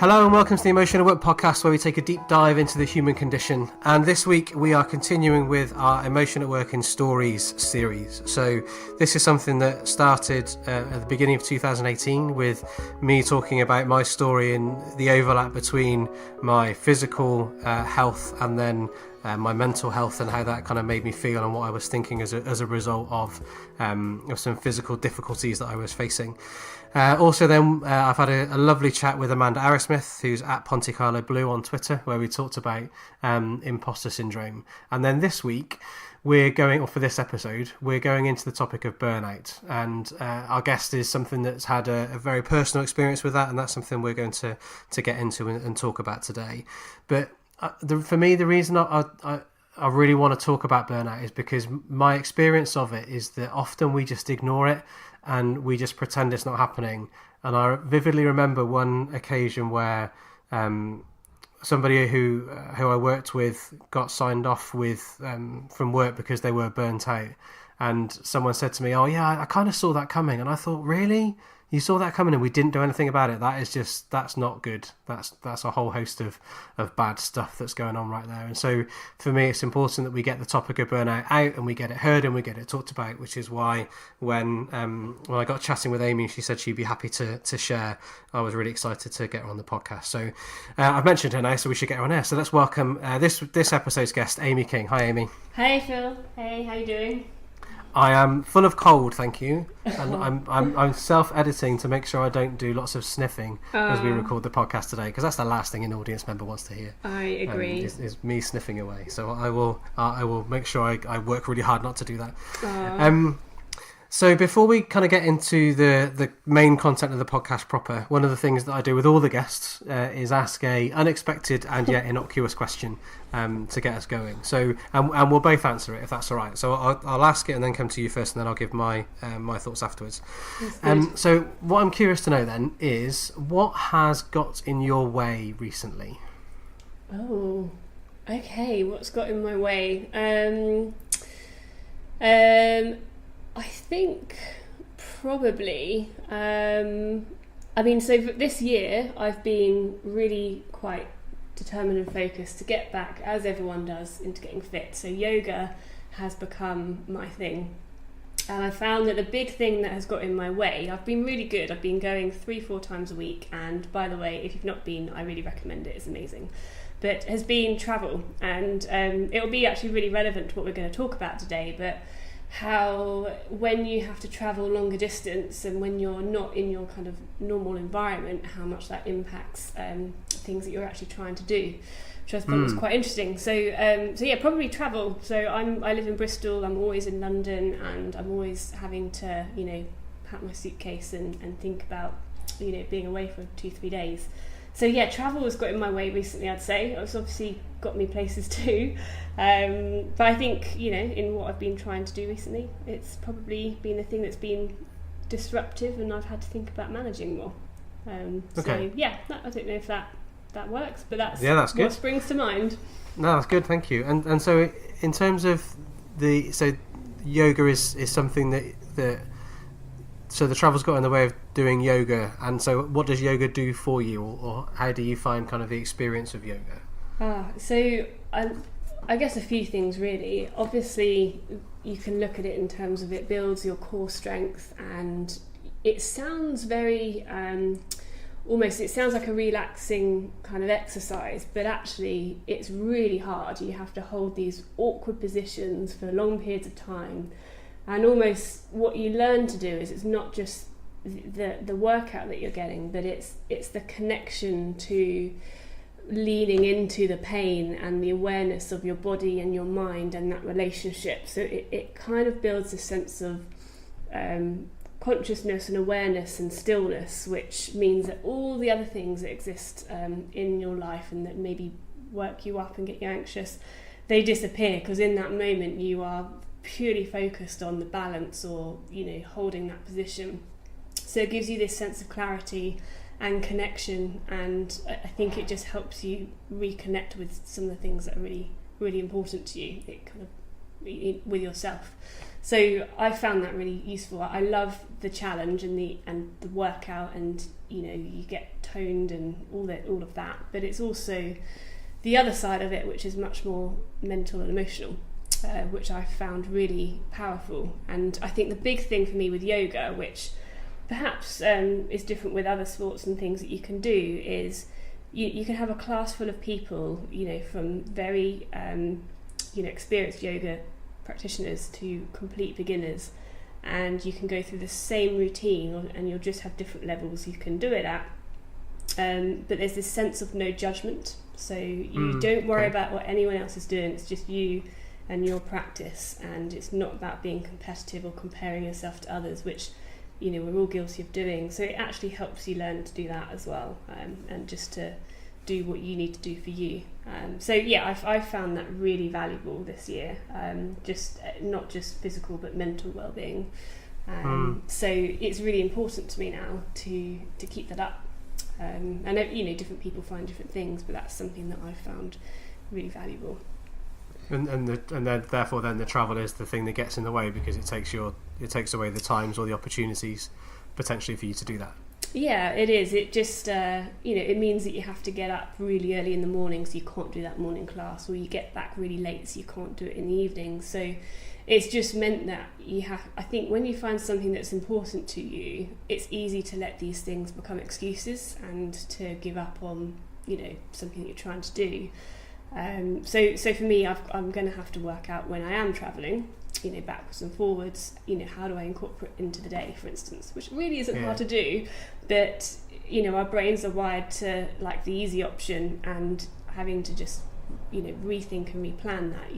Hello and welcome to the Emotional Work Podcast, where we take a deep dive into the human condition. And this week we are continuing with our Emotion at Work in Stories series. So this is something that started at the beginning of 2018 with me talking about my story and the overlap between my physical health and then my mental health, and how that kind of made me feel and what I was thinking as a result of some physical difficulties that I was facing. Also then I've had a lovely chat with Amanda Arrowsmith, who's at Ponte Carlo Blue on Twitter, where we talked about imposter syndrome. And then this week for this episode, we're going into the topic of burnout. And our guest is something that's had a very personal experience with that, and that's something we're going to get into and talk about today. But for me, the reason I really want to talk about burnout is because my experience of it is that often we just ignore it and we just pretend it's not happening. And I vividly remember one occasion where somebody who I worked with got signed off with from work because they were burnt out. And someone said to me, "Oh yeah, I kind of saw that coming." And I thought, really? You saw that coming and we didn't do anything about it? That's not good. That's a whole host of bad stuff that's going on right there. And so for me, it's important that we get the topic of burnout out and we get it heard and we get it talked about, which is why when I got chatting with Amy, she said she'd be happy to share. I was really excited to get her on the podcast. So I've mentioned her now, so we should get her on air. So let's welcome this episode's guest, Amy King. Hi, Amy. Hey, Phil. Hey, how you doing? I am full of cold, thank you, and I'm self-editing to make sure I don't do lots of sniffing as we record the podcast today, because that's the last thing an audience member wants to hear. I agree. Is me sniffing away. So I will make sure I work really hard not to do that. So before we kind of get into the main content of the podcast proper, one of the things that I do with all the guests is ask a unexpected and yet innocuous question to get us going. So and we'll both answer it if that's all right. So I'll ask it and then come to you first, and then I'll give my thoughts afterwards. So what I'm curious to know then is, what has got in your way recently? Oh, okay. What's got in my way? I think probably, so this year I've been really quite determined and focused to get back, as everyone does, into getting fit. So yoga has become my thing. And I found that the big thing that has got in my way, I've been really good. I've been going 3-4 times a week. And by the way, if you've not been, I really recommend it. It's amazing. But has been travel. And it'll be actually really relevant to what we're going to talk about today. But how when you have to travel longer distance and when you're not in your kind of normal environment, how much that impacts things that you're actually trying to do, which I thought was quite interesting. So yeah, probably travel. So I live in Bristol, I'm always in London, and I'm always having to, pack my suitcase and think about, being away for 2-3 days. So yeah, travel has got in my way recently, I'd say. It's obviously got me places too. But I think, in what I've been trying to do recently, it's probably been the thing that's been disruptive and I've had to think about managing more. Okay. So yeah, I don't know if that works, but that's good. What springs to mind. No, that's good, thank you. And so in terms of yoga is something that so the travel's got in the way of doing yoga, and so what does yoga do for you, or how do you find kind of the experience of yoga? So I guess a few things really. Obviously, you can look at it in terms of it builds your core strength, and it sounds very it sounds like a relaxing kind of exercise, but actually it's really hard. You have to hold these awkward positions for long periods of time. And almost what you learn to do is, it's not just the workout that you're getting, but it's the connection to leaning into the pain and the awareness of your body and your mind and that relationship. So it kind of builds a sense of consciousness and awareness and stillness, which means that all the other things that exist in your life and that maybe work you up and get you anxious, they disappear, because in that moment you are purely focused on the balance or holding that position. So it gives you this sense of clarity and connection, and I think it just helps you reconnect with some of the things that are really, really important to you. It kind of with yourself. So I found that really useful. I love the challenge and the workout, and you get toned and all of that. But it's also the other side of it, which is much more mental and emotional, which I found really powerful. And I think the big thing for me with yoga, which perhaps is different with other sports and things that you can do, is you can have a class full of people, from very experienced yoga practitioners to complete beginners, and you can go through the same routine, and you'll just have different levels you can do it at. But there's this sense of no judgment, so you don't worry about what anyone else is doing. It's just you and your practice, and it's not about being competitive or comparing yourself to others, which we're all guilty of doing. So it actually helps you learn to do that as well, and just to do what you need to do for you. I found that really valuable this year, just not just physical but mental well-being. So it's really important to me now to keep that up. I know different people find different things, but that's something that I found really valuable. And then therefore the travel is the thing that gets in the way, because it takes away the times or the opportunities potentially for you to do that. Yeah, it is. It just it means that you have to get up really early in the morning, so you can't do that morning class, or you get back really late, so you can't do it in the evening. So it's just meant that I think when you find something that's important to you, it's easy to let these things become excuses and to give up on something that you're trying to do. So for me, I'm going to have to work out when I am travelling, backwards and forwards, how do I incorporate into the day, for instance, which really isn't hard to do, but our brains are wired to like the easy option, and having to just rethink and replan that.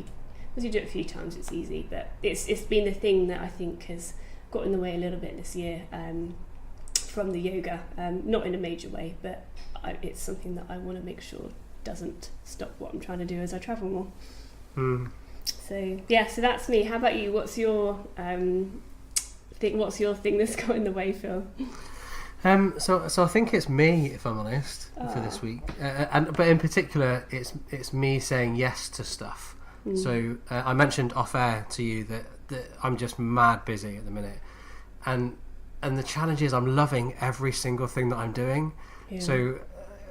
Once you do it a few times, it's easy, but it's been the thing that I think has got in the way a little bit this year, from the yoga, not in a major way, but it's something that I want to make sure doesn't stop what I'm trying to do as I travel more. So that's me. How about you? What's your thing? What's your thing that's got in the way, Phil? So I think it's me, if I'm honest, for this week, but in particular, it's me saying yes to stuff. So I mentioned off air to you that I'm just mad busy at the minute, and the challenge is I'm loving every single thing that I'm doing. Yeah. So.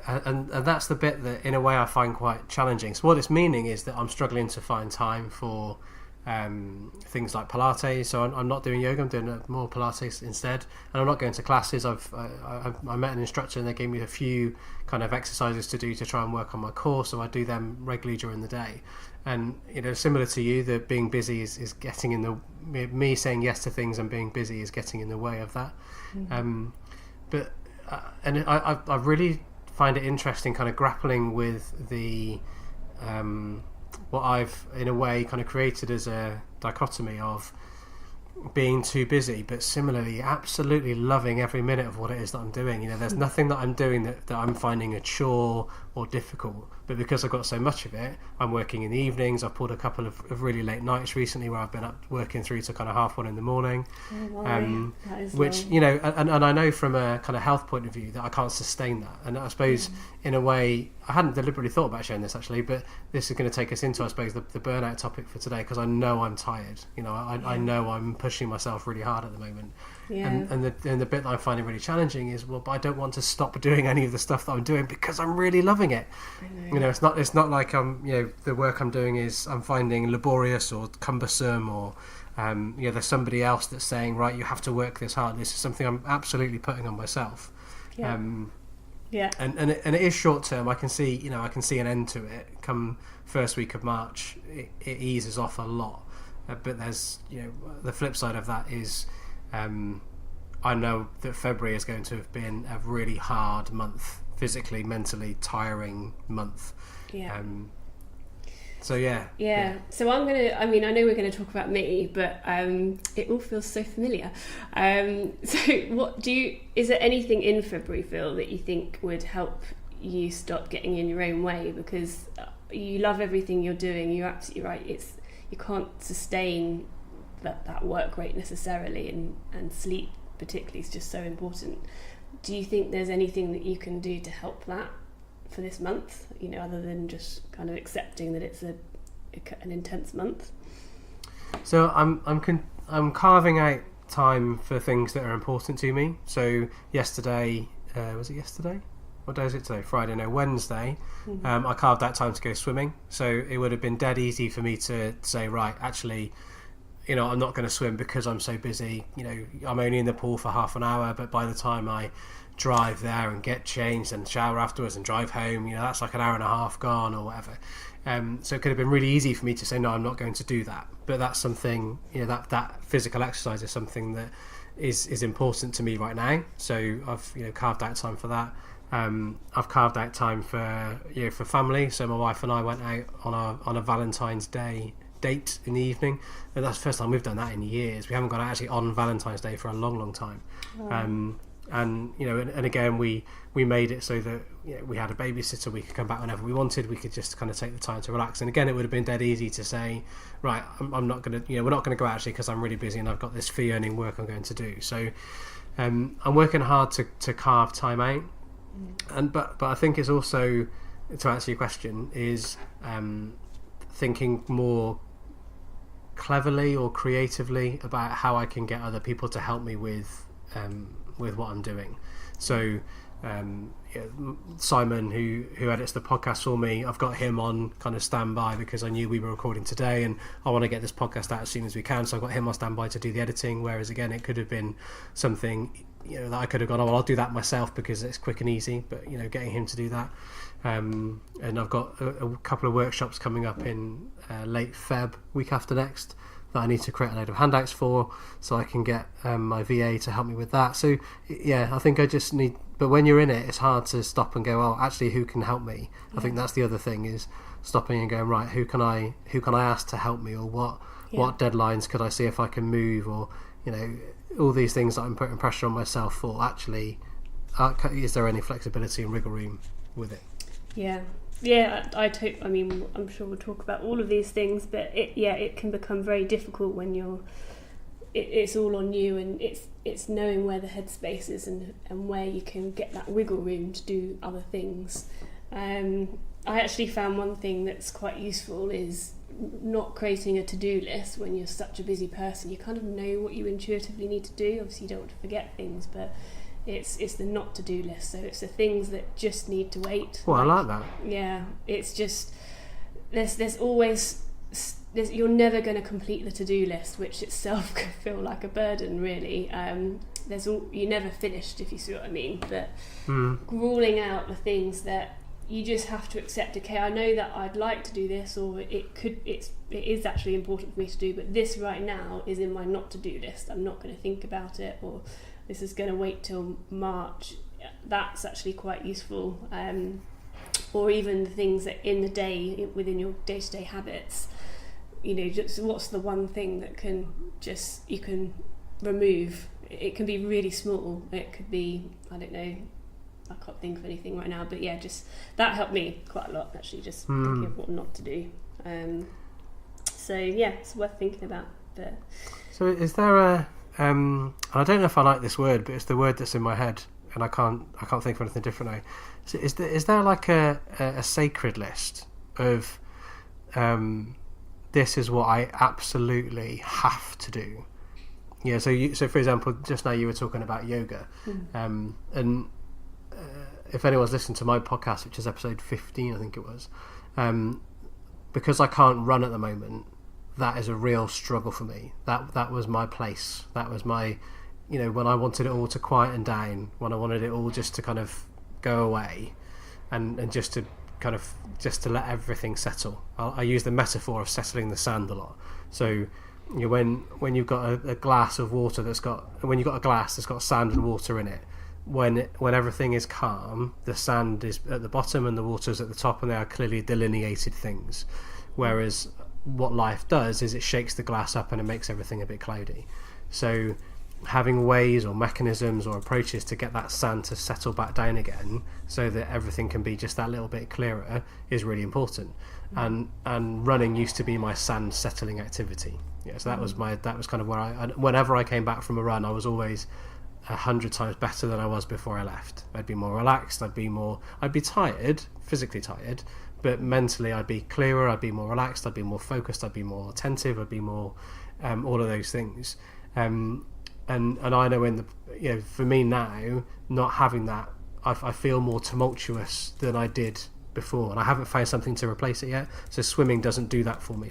And that's the bit that, in a way, I find quite challenging. So what it's meaning is that I'm struggling to find time for things like Pilates. So I'm not doing yoga, I'm doing more Pilates instead. And I'm not going to classes. I met an instructor, and they gave me a few kind of exercises to do to try and work on my core. So I do them regularly during the day. And, similar to you, the being busy is getting in the... Me saying yes to things and being busy is getting in the way of that. I really... find it interesting kind of grappling with the what I've in a way kind of created as a dichotomy of being too busy, but similarly absolutely loving every minute of what it is that I'm doing. There's nothing that I'm doing that I'm finding a chore or difficult, but because I've got so much of it, I'm working in the evenings. I've pulled a couple of really late nights recently where I've been up working through to kind of 1:30 in the morning, which and I know from a kind of health point of view that I can't sustain that. And I suppose in a way, I hadn't deliberately thought about sharing this actually, but this is going to take us into, I suppose, the burnout topic for today, because I know I'm tired. I know I'm pushing myself really hard at the moment. And the bit that I'm finding really challenging is, but I don't want to stop doing any of the stuff that I'm doing because I'm really loving it. It's not like the work I'm doing is I'm finding laborious or cumbersome, or there's somebody else that's saying, right, you have to work this hard. This is something I'm absolutely putting on myself. And it is short term. I can see an end to it. Come first week of March, it eases off a lot. But there's the flip side of that is I know that February is going to have been a really hard month, physically, mentally tiring month. So I'm gonna, I know we're going to talk about me, but it all feels so familiar. So is there anything in February, Phil, that you think would help you stop getting in your own way? Because you love everything you're doing. You're absolutely right. You can't sustain that work rate necessarily, and sleep particularly is just so important. Do you think there's anything that you can do to help that for this month, other than just kind of accepting that it's an intense month? So I'm carving out time for things that are important to me. So yesterday, was it yesterday? What day is it today? Friday, no, Wednesday. I carved out time to go swimming. So it would have been dead easy for me to say, right, actually, I'm not going to swim because I'm so busy. I'm only in the pool for half an hour, but by the time I drive there and get changed and shower afterwards and drive home, that's like an hour and a half gone or whatever. So it could have been really easy for me to say, no, I'm not going to do that. But that's something, that physical exercise is something that is important to me right now. So I've, carved out time for that. I've carved out time for family. So my wife and I went out on a Valentine's Day date in the evening, and that's the first time we've done that in years. We haven't gone out actually on Valentine's Day for a long time. And again we made it so that we had a babysitter. We could come back whenever we wanted. We could just kind of take the time to relax. And again, it would have been dead easy to say, right, I'm not gonna, we're not going to go out actually because I'm really busy and I've got this fee earning work I'm going to do. So I'm working hard to carve time out. But I think it's also, to answer your question, is thinking more cleverly or creatively about how I can get other people to help me with what I'm doing. So Simon, who edits the podcast for me, I've got him on kind of standby because I knew we were recording today and I want to get this podcast out as soon as we can, so I've got him on standby to do the editing. Whereas again, it could have been something that I could have gone, oh well, I'll do that myself because it's quick and easy, but getting him to do that. And I've got a couple of workshops coming up in late Feb, week after next, that I need to create a load of handouts for, so I can get my VA to help me with that. So I think I just need, but when you're in it, it's hard to stop and go, oh, actually, who can help me? I think that's the other thing, is stopping and going, right, who can I ask to help me, or what deadlines could I see if I can move, or all these things that I'm putting pressure on myself for. Actually, is there any flexibility and wriggle room with it? I mean, I'm sure we'll talk about all of these things, but it can become very difficult when it's all on you, and it's knowing where the headspace is and where you can get that wiggle room to do other things. I actually found one thing that's quite useful is not creating a to-do list when you're such a busy person. You kind of know what you intuitively need to do. Obviously, you don't want to forget things, but it's the not to-do list. So it's the things that just need to wait. Well, I like that. Yeah, it's just there's always you're never going to complete the to-do list, which itself could feel like a burden, really. You're never finished, if you see what I mean. But ruling out the things that you just have to accept. Okay, I know that I'd like to do this, or it is actually important for me to do, but this right now is in my not to do list. I'm not going to think about it, or this is going to wait till March. That's actually quite useful. Or even the things that in the day, within your day-to-day habits, just what's the one thing that you can remove. It can be really small. It could be, I don't know, I can't think of anything right now, but just that helped me quite a lot, actually, just thinking of what not to do. So it's worth thinking about. But so is there a and I don't know if I like this word, but it's the word that's in my head and I can't think of anything different now. So is there like a sacred list of this is what I absolutely have to do? So for example, just now you were talking about yoga, and if anyone's listened to my podcast, which is episode 15, I think it was, because I can't run at the moment, that is a real struggle for me. That was my place. That was my, when I wanted it all to quieten down, when I wanted it all just to kind of go away, and just to let everything settle. I use the metaphor of settling the sand a lot. So when you've got a glass of water when you've got a glass that's got sand and water in it, when everything is calm, the sand is at the bottom and the water's at the top, and they are clearly delineated things. Whereas what life does is it shakes the glass up and it makes everything a bit cloudy. So having ways or mechanisms or approaches to get that sand to settle back down again so that everything can be just that little bit clearer is really important. And running used to be my sand settling activity. So that was kind of where whenever I came back from a run, I was always 100 times better than I was before I left. I'd be more relaxed, I'd be tired, physically tired, but mentally I'd be clearer, I'd be more relaxed, I'd be more focused, I'd be more attentive, I'd be more all of those things. And I know for me now, not having that, I feel more tumultuous than I did before, and I haven't found something to replace it yet. So swimming doesn't do that for me.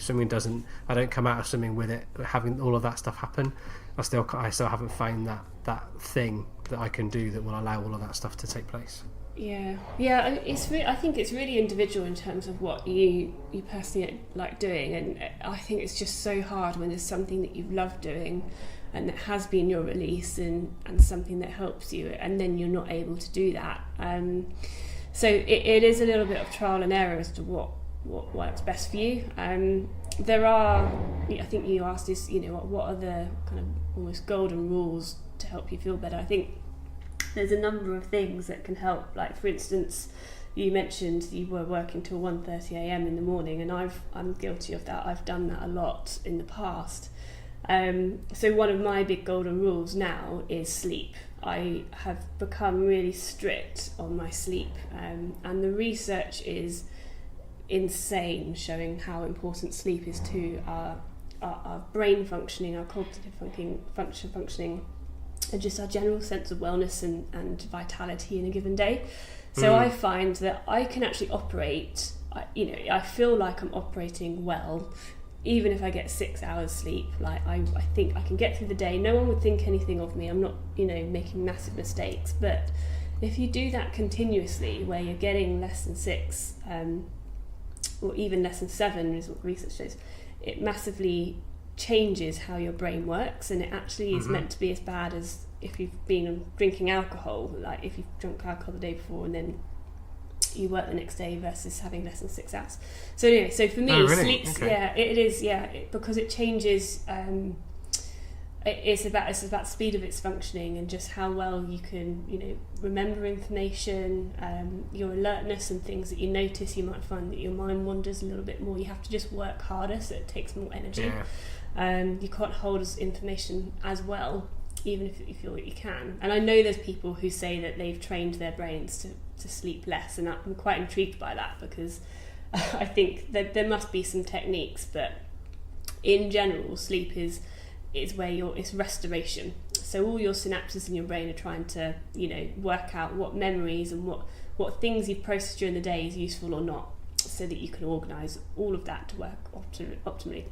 I don't come out of swimming with it having all of that stuff happen. I still haven't found that thing that I can do that will allow all of that stuff to take place. Yeah. I think it's really individual in terms of what you personally like doing, and I think it's just so hard when there's something that you've loved doing and that has been your release and something that helps you, and then you're not able to do that. So it is a little bit of trial and error as to what works best for you. There are, I think you asked this, what are the kind of almost golden rules to help you feel better? I think there's a number of things that can help. Like, for instance, you mentioned you were working till 1:30 a.m. in the morning, and I'm guilty of that. I've done that a lot in the past. So one of my big golden rules now is sleep. I have become really strict on my sleep, and the research is insane, showing how important sleep is to our brain functioning, our cognitive functioning, and just our general sense of wellness and vitality in a given day. So I find that I can actually operate, I feel like I'm operating well, even if I get 6 hours sleep. Like, I think I can get through the day. No one would think anything of me. I'm not, making massive mistakes. But if you do that continuously, where you're getting less than 6, or even less than 7, is what research shows, it massively changes how your brain works, and it actually is meant to be as bad as if you've been drinking alcohol. Like, if you've drunk alcohol the day before and then you work the next day versus having less than 6 hours. So anyway, so for me, sleep's, it is, because it changes. It's about speed of its functioning and just how well you can, remember information, your alertness and things that you notice. You might find that your mind wanders a little bit more. You have to just work harder, so it takes more energy. You can't hold information as well, even if you feel that you can. And I know there's people who say that they've trained their brains to sleep less, and I'm quite intrigued by that, because I think that there must be some techniques, but in general, sleep is where it's restoration. So all your synapses in your brain are trying to, work out what memories and what things you've processed during the day is useful or not, so that you can organise all of that to work optimally.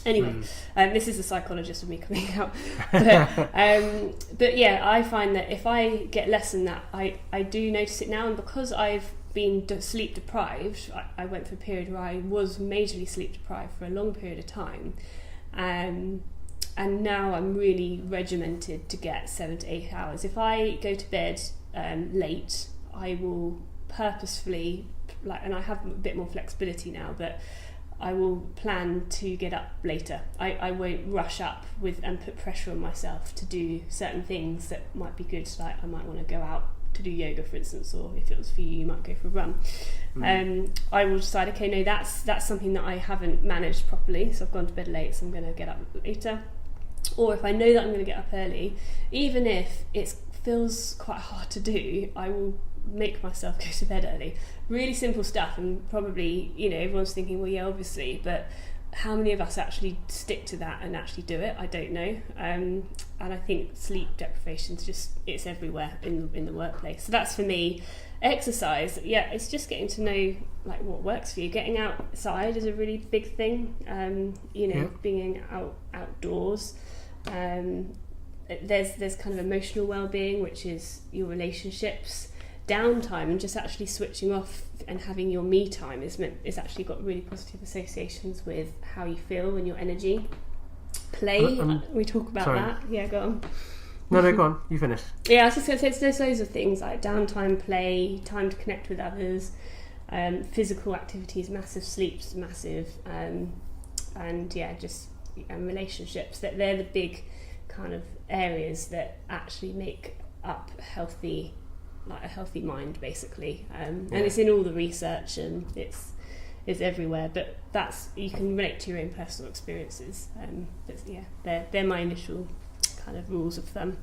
Anyway, this is the psychologist of me coming out. But yeah, I find that if I get less than that, I do notice it now. And because I've been sleep deprived, I went through a period where I was majorly sleep deprived for a long period of time. And now I'm really regimented to get 7 to 8 hours. If I go to bed late, I will purposefully, and I have a bit more flexibility now, but I will plan to get up later. I won't rush up and put pressure on myself to do certain things that might be good. Like, I might want to go out to do yoga, for instance, or if it was for you might go for a run. I will decide, okay, no, that's something that I haven't managed properly, so I've gone to bed late, so I'm going to get up later. Or if I know that I'm going to get up early, even if it feels quite hard to do, I will make myself go to bed early. Really simple stuff, and probably, everyone's thinking, well, yeah, obviously, but how many of us actually stick to that and actually do it? I don't know. And I think sleep deprivation is it's everywhere in the workplace. So that's for me. Exercise, it's just getting to know like what works for you. Getting outside is a really big thing. Being outdoors. There's kind of emotional well-being, which is your relationships. Downtime and just actually switching off and having your me time is actually got really positive associations with how you feel and your energy. Play, we talk about that. Yeah, go on. No, go on. You finish. Yeah, I was just going to say, there's loads of things like downtime, play, time to connect with others, physical activities, massive, sleep's massive, and relationships. That they're the big kind of areas that actually make up a healthy mind, basically. And it's in all the research, and it's everywhere. But you can relate to your own personal experiences. They're my initial kind of rules of thumb.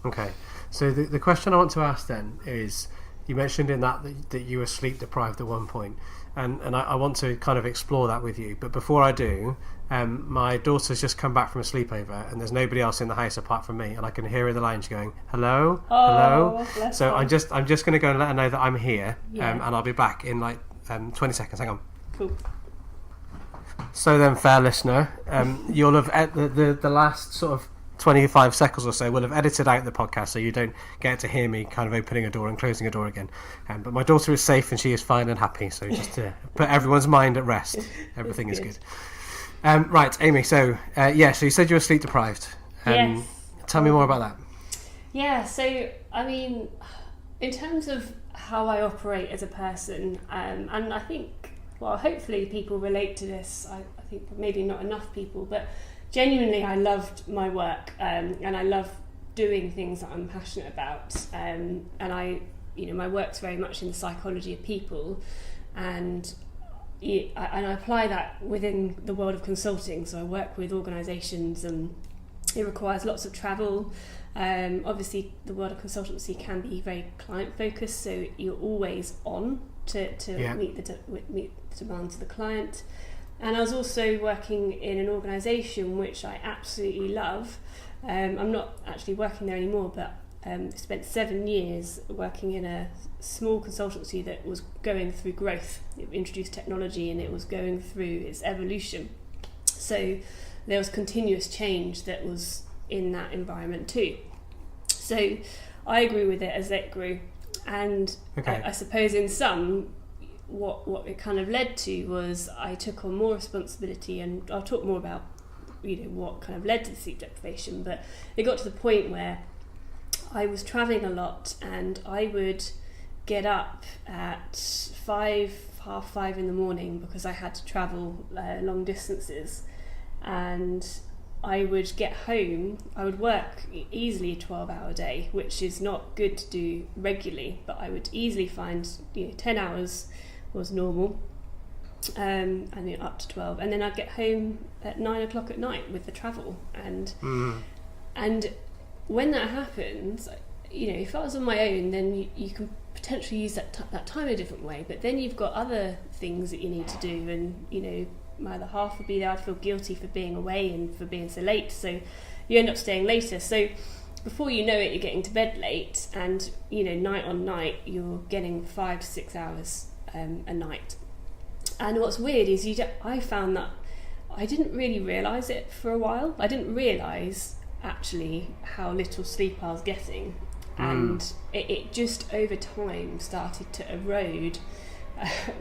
Okay, so the question I want to ask then is, you mentioned in that you were sleep deprived at one point, and I want to kind of explore that with you. But before I do, my daughter's just come back from a sleepover, and there's nobody else in the house apart from me, and I can hear her in the lounge going, "Hello, hello." So I'm just going to go and let her know that I'm here, and I'll be back in like 20 seconds. Hang on. Cool. So then, fair listener, you'll have the last sort of 25 seconds or so will have edited out the podcast, so you don't get to hear me kind of opening a door and closing a door again. But my daughter is safe and she is fine and happy, so just to put everyone's mind at rest, everything is good. Right, Amy, so so you said you were sleep deprived. Yes. Tell me more about that. Yeah, so I mean, in terms of how I operate as a person, and I think, well, hopefully people relate to this. I think maybe not enough people, but genuinely I loved my work, and I love doing things that I'm passionate about, and my work's very much in the psychology of people, and I apply that within the world of consulting. So I work with organisations, and it requires lots of travel. Obviously the world of consultancy can be very client focused, so you're always on to meet the demands of the client. And I was also working in an organisation which I absolutely love. I'm not actually working there anymore, but spent 7 years working in a small consultancy that was going through growth. It introduced technology and it was going through its evolution. So there was continuous change that was in that environment too. So I grew with it as it grew. And I suppose in some, what it kind of led to was I took on more responsibility, and I'll talk more about what kind of led to the sleep deprivation, but it got to the point where I was travelling a lot, and I would get up at 5:30 in the morning because I had to travel long distances, and I would get home. I would work easily a 12-hour day, which is not good to do regularly, but I would easily find 10 hours was normal, and up to 12, and then I'd get home at 9 o'clock at night with the travel, and when that happens, if I was on my own, then you can potentially use that time in a different way, but then you've got other things that you need to do, and my other half would be there. I'd feel guilty for being away and for being so late, so you end up staying later. So before you know it, you're getting to bed late, and night on night you're getting 5 to 6 hours a night. And what's weird is I found that I didn't really realise it for a while. I didn't realise actually how little sleep I was getting, and it just over time started to erode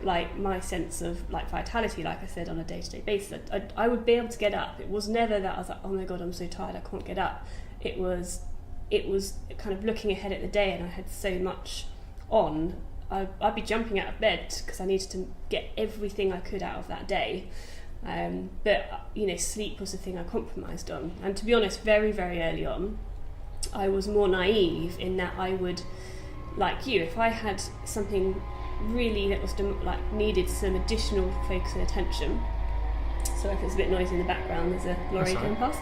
like my sense of like vitality, like I said, on a day-to-day basis. I would be able to get up. It was never that I was like, oh my god, I'm so tired, I can't get up. It was kind of looking ahead at the day, and I had so much on. I'd be jumping out of bed because I needed to get everything I could out of that day. But sleep was the thing I compromised on. And to be honest, very, very early on, I was more naive in that I would, like you, if I had something really that was needed some additional focus and attention. Sorry if it's a bit noisy in the background, there's a lorry going past.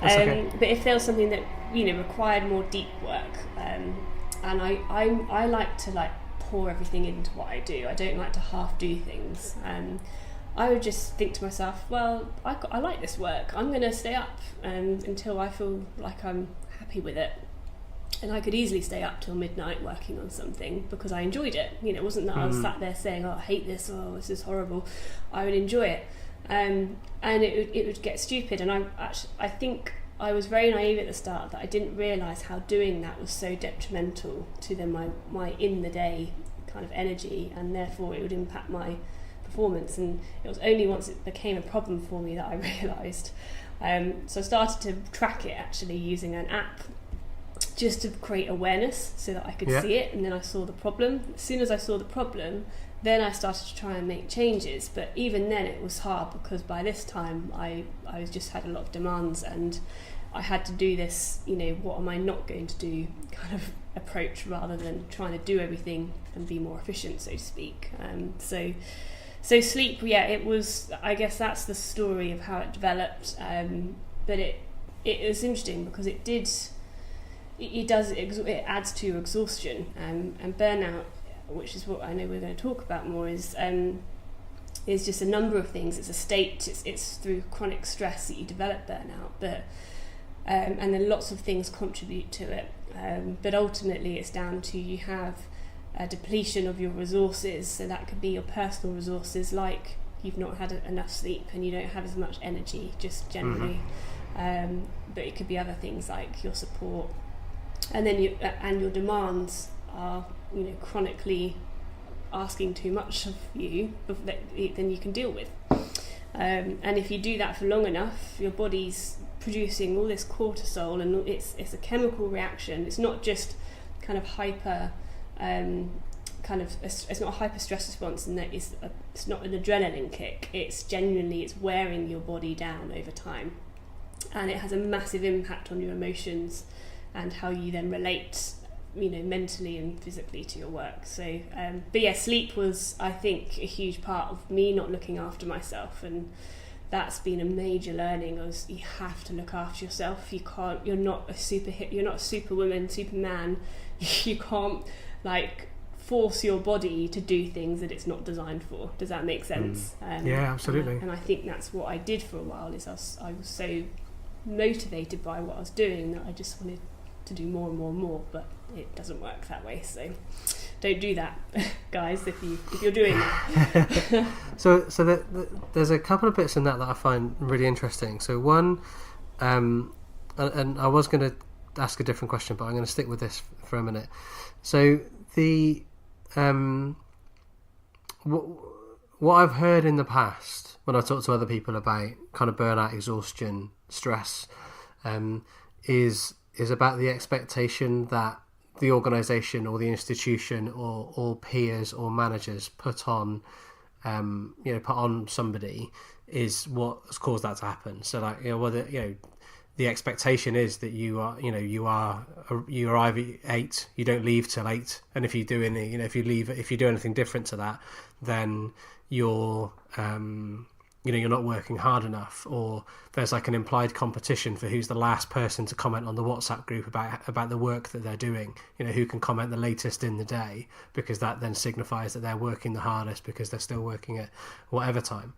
But if there was something that required more deep work, and I like to pour everything into what I do. I don't like to half do things. I would just think to myself, well, I like this work. I'm going to stay up until I feel like I'm happy with it. And I could easily stay up till midnight working on something because I enjoyed it. It wasn't that I was sat there saying, oh, I hate this, oh, this is horrible. I would enjoy it. And it would get stupid. And I think I was very naive at the start that I didn't realise how doing that was so detrimental to my in the day kind of energy, and therefore it would impact my performance. And it was only once it became a problem for me that I realised. So I started to track it actually using an app just to create awareness so that I could see it, and then I saw the problem. As soon as I saw the problem, then I started to try and make changes, but even then it was hard because by this time I just had a lot of demands, and I had to do this, what am I not going to do kind of approach, rather than trying to do everything and be more efficient, so to speak. So sleep, it was, I guess that's the story of how it developed, but it was interesting because it adds to exhaustion, and burnout which is what I know we're going to talk about more, is just a number of things. It's a state. It's through chronic stress that you develop burnout, but and then lots of things contribute to it. But ultimately, it's down to you have a depletion of your resources. So that could be your personal resources, like you've not had enough sleep and you don't have as much energy, just generally. But it could be other things like your support, and then your demands are, chronically asking too much of you than you can deal with. And if you do that for long enough, your body's producing all this cortisol, and it's a chemical reaction. It's not just kind of hyper, it's not a hyper stress response, and that it's not an adrenaline kick. It's genuinely, it's wearing your body down over time, and it has a massive impact on your emotions and how you then relate, mentally and physically to your work. So, but yeah, sleep was, I think, a huge part of me not looking after myself, and that's been a major learning. You have to look after yourself. You can't. You're not a superwoman, superman. You can't force your body to do things that it's not designed for. Does that make sense? Yeah, absolutely. And I think that's what I did for a while. Is I was so motivated by what I was doing that I just wanted to do more and more and more, but it doesn't work that way. So don't do that, guys, if you're doing that. so there's a couple of bits in that I find really interesting. So one, and I was going to ask a different question, but I'm going to stick with this for a minute. So the what I've heard in the past when I talk to other people about kind of burnout, exhaustion, stress, is about the expectation that the organisation or the institution or peers or managers put on somebody is what has caused that to happen. So the expectation is that you're either 8, you don't leave till 8, and if you do if you do anything different to that, then you're you're not working hard enough, or there's an implied competition for who's the last person to comment on the WhatsApp group about the work that they're doing, who can comment the latest in the day, because that then signifies that they're working the hardest because they're still working at whatever time.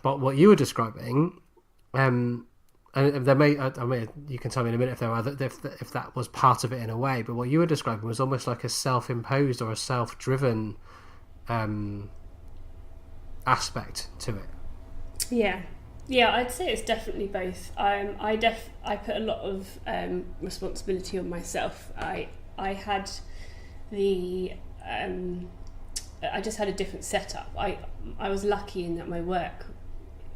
But what you were describing, and there you can tell me in a minute if that was part of it in a way, but what you were describing was almost like a self-imposed or a self-driven aspect to it. Yeah, I'd say it's definitely both. I put a lot of responsibility on myself. I had I just had a different setup. I was lucky in that my work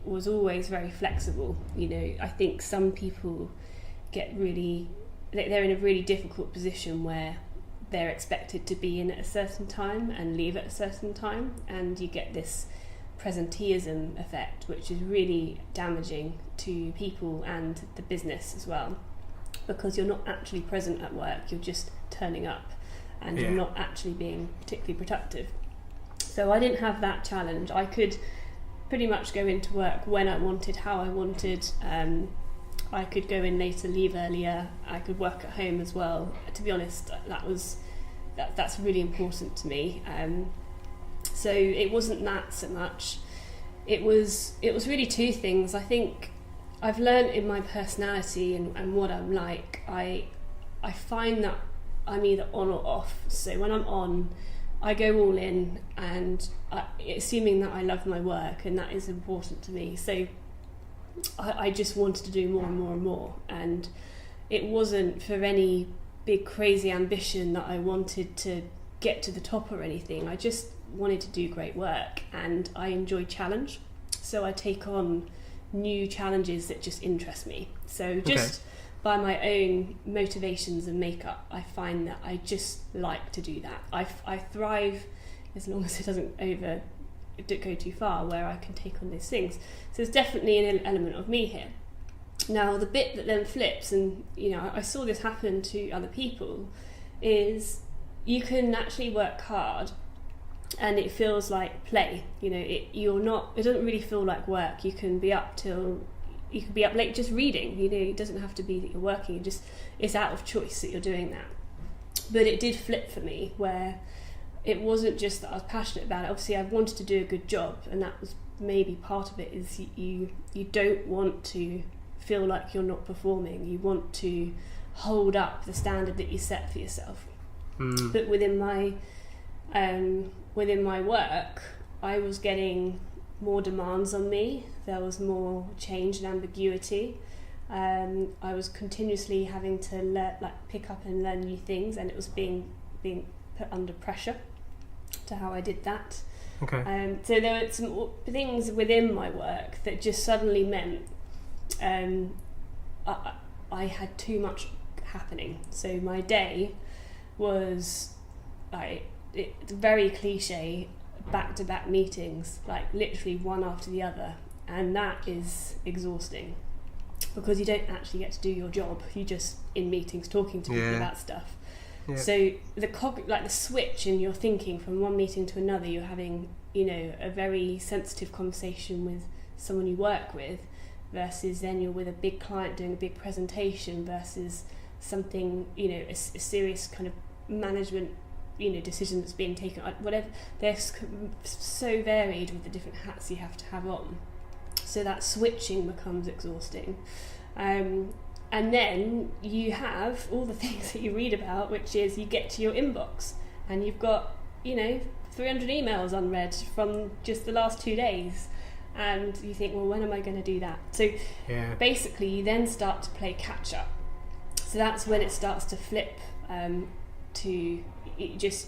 was always very flexible. I think some people they're in a really difficult position where they're expected to be in at a certain time and leave at a certain time, and you get this presenteeism effect, which is really damaging to people and the business as well, because you're not actually present at work, you're just turning up, and you're not actually being particularly productive. So I didn't have that challenge. I could pretty much go into work when I wanted, how I wanted. I could go in later, leave earlier. I could work at home as well. To be honest, that's really important to me. So it wasn't that so much. It was really two things. I think I've learned in my personality and what I'm like. I find that I'm either on or off. So when I'm on, I go all in, and assuming that I love my work, and that is important to me. So I just wanted to do more and more and more, and it wasn't for any big crazy ambition that I wanted to get to the top or anything. I just wanted to do great work, and I enjoy challenge, so I take on new challenges that just interest me. So just by my own motivations and makeup, I find that I just like to do that. I thrive as long as it doesn't go too far, where I can take on these things. So there's definitely an element of me here. Now the bit that then flips, and I saw this happen to other people, is you can actually work hard and it feels like play. It doesn't really feel like work. You can be up late just reading. It doesn't have to be that you're working. It's out of choice that you're doing that. But it did flip for me, where it wasn't just that I was passionate about it. Obviously I wanted to do a good job, and that was maybe part of it. Is you don't want to feel like you're not performing. You want to hold up the standard that you set for yourself. But within my work, I was getting more demands on me. There was more change and ambiguity. I was continuously having to pick up and learn new things, and it was being put under pressure to how I did that. Okay. So there were some things within my work that just suddenly meant I had too much happening. So my day was very cliche, back-to-back meetings, like literally one after the other, and that is exhausting because you don't actually get to do your job. You're just in meetings talking to people about stuff. Yeah. So the switch in your thinking from one meeting to another, you're having, a very sensitive conversation with someone you work with, versus then you're with a big client doing a big presentation, versus something, a serious kind of management, decision that's being taken, whatever. They're so varied with the different hats you have to have on. So that switching becomes exhausting. And then you have all the things that you read about, which is you get to your inbox and you've got, 300 emails unread from just the last 2 days. And you think, well, when am I going to do that? So basically you then start to play catch up. So that's when it starts to flip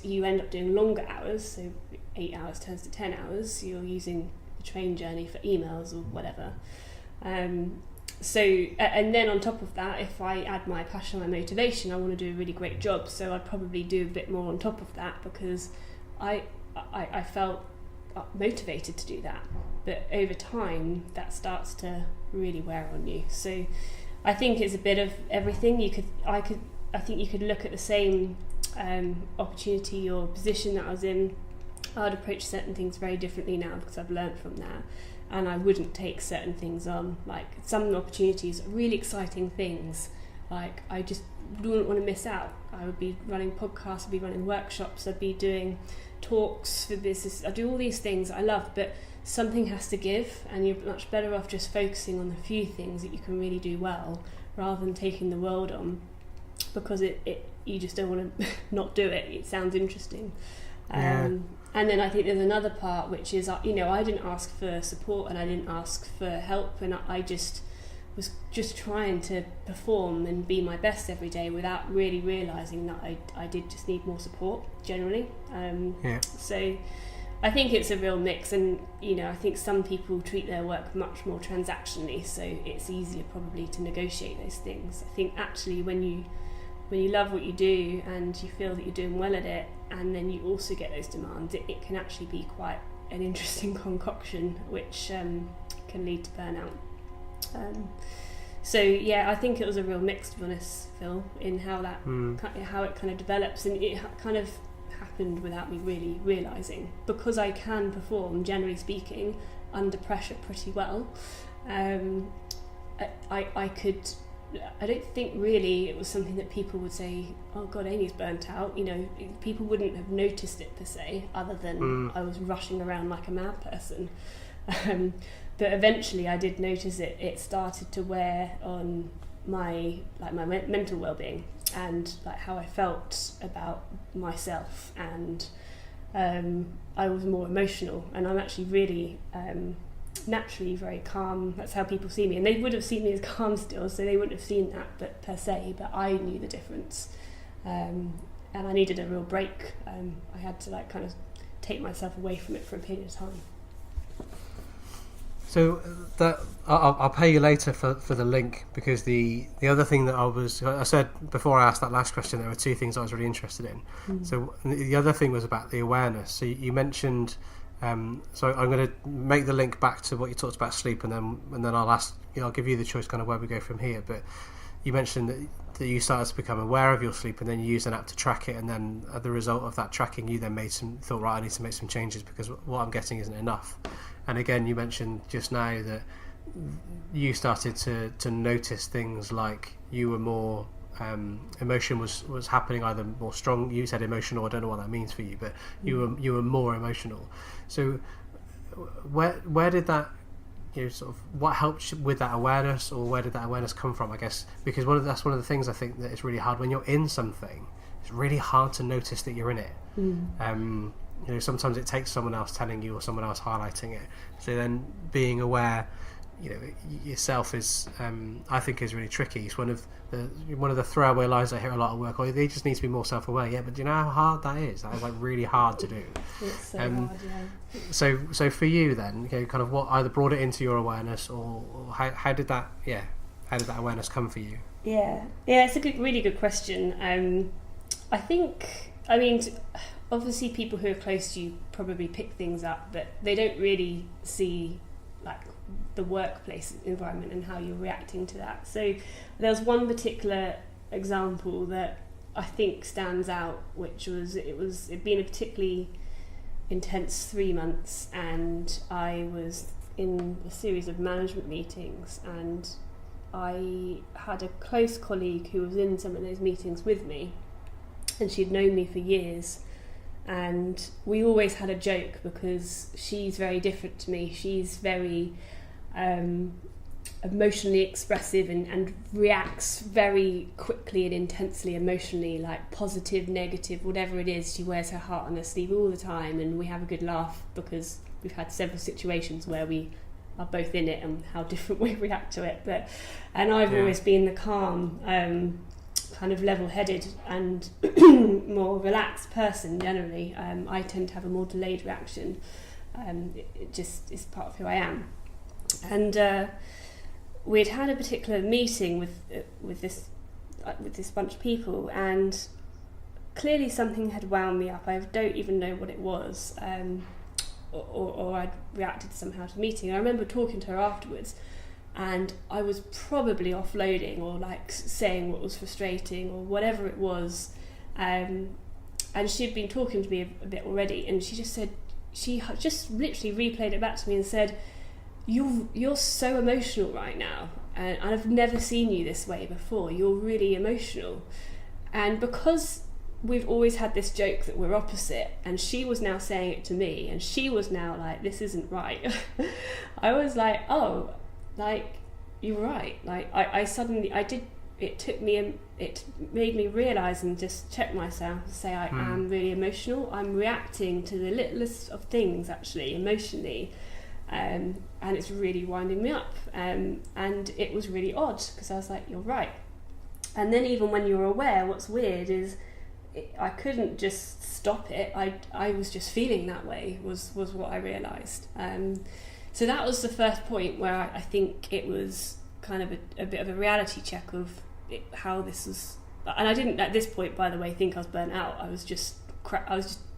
you end up doing longer hours. So 8 hours turns to 10 hours. You're using the train journey for emails or whatever. And then on top of that, if I add my passion, my motivation, I want to do a really great job. So I'd probably do a bit more on top of that because I felt motivated to do that. But over time, that starts to really wear on you. So I think it's a bit of everything. I think you could look at the same opportunity or position that I was in. I'd approach certain things very differently now because I've learned from that, and I wouldn't take certain things on. Like some opportunities, really exciting things, like I just wouldn't want to miss out. I would be running podcasts, I'd be running workshops, I'd be doing talks for business. I do all these things I love, but something has to give, and you're much better off just focusing on the few things that you can really do well, rather than taking the world on, because you just don't want to not do it. It sounds interesting. And then I think there's another part, which is, I didn't ask for support and I didn't ask for help, and I just was just trying to perform and be my best every day without really realising that I did just need more support generally. So I think it's a real mix, and I think some people treat their work much more transactionally, so it's easier probably to negotiate those things. I think actually when you love what you do and you feel that you're doing well at it, and then you also get those demands, it can actually be quite an interesting concoction, which can lead to burnout. I think it was a real mix, to be honest, Phil, in how it kind of develops, and it kind of happened without me really realising, because I can perform, generally speaking, under pressure pretty well. I don't think really it was something that people would say, oh God, Amy's burnt out. People wouldn't have noticed it per se, other than I was rushing around like a mad person. But eventually I did notice it. It started to wear on my mental well-being, and like how I felt about myself, and I was more emotional, and I'm actually really naturally very calm. That's how people see me, and they would have seen me as calm still, so they wouldn't have seen that per se, but I knew the difference, and I needed a real break. I had to kind of take myself away from it for a period of time. So that I'll pay you later for the link, because the other thing that I said before I asked that last question, there were two things I was really interested in. So the other thing was about the awareness. So you mentioned, so I'm going to make the link back to what you talked about sleep, and then I'll give you the choice kind of where we go from here. But you mentioned that you started to become aware of your sleep, and then you used an app to track it, and then as a result of that tracking, you then thought, right, I need to make some changes because what I'm getting isn't enough. And again, you mentioned just now that you started to notice things like you were more emotion was happening either more strong. You said emotional. I don't know what that means for you, but you were more emotional. So where did that, sort of, what helped with that awareness, or where did that awareness come from? I guess because that's one of the things I think that it's really hard when you're in something. It's really hard to notice that you're in it. Sometimes it takes someone else telling you or someone else highlighting it. So then being aware, yourself is, I think, is really tricky. It's one of the throwaway lines I hear a lot at work. Oh, they just need to be more self-aware. Yeah, but do you know how hard that is? That is like really hard to do. It's so hard, yeah. So for you then, kind of what either brought it into your awareness, or how did that awareness come for you? Yeah, it's a really good question. I think, obviously people who are close to you probably pick things up, but they don't really see like the workplace environment and how you're reacting to that. So there's one particular example that I think stands out, which was it'd been a particularly intense 3 months, and I was in a series of management meetings, and I had a close colleague who was in some of those meetings with me, and she'd known me for years, and we always had a joke because she's very different to me. She's very emotionally expressive and reacts very quickly and intensely emotionally, like positive, negative, whatever it is. She wears her heart on her sleeve all the time, and we have a good laugh because we've had several situations where we are both in it and how different we react to it. And I've always been the calm, kind of level-headed and more relaxed person generally. I tend to have a more delayed reaction. It just is part of who I am. And we'd had a particular meeting with this bunch of people, and clearly something had wound me up. I don't even know what it was, or I'd reacted somehow to the meeting. I remember talking to her afterwards, and I was probably offloading or like saying what was frustrating or whatever it was, and she'd been talking to me a bit already, and she just literally replayed it back to me and said, You're so emotional right now, and I've never seen you this way before. You're really emotional. And because we've always had this joke that we're opposite, and she was now saying it to me, and she was now like, this isn't right. I was like, oh, like, you're right. Like, it made me realise and just check myself and say, I am really emotional. I'm reacting to the littlest of things, actually, emotionally. And it's really winding me up, and it was really odd because I was like, you're right. And then even when you're aware, what's weird is I couldn't just stop it. I was just feeling that way was what I realised. So that was the first point where I think it was kind of a bit of a reality check of how this was. And I didn't at this point, by the way, think I was burnt out. I was just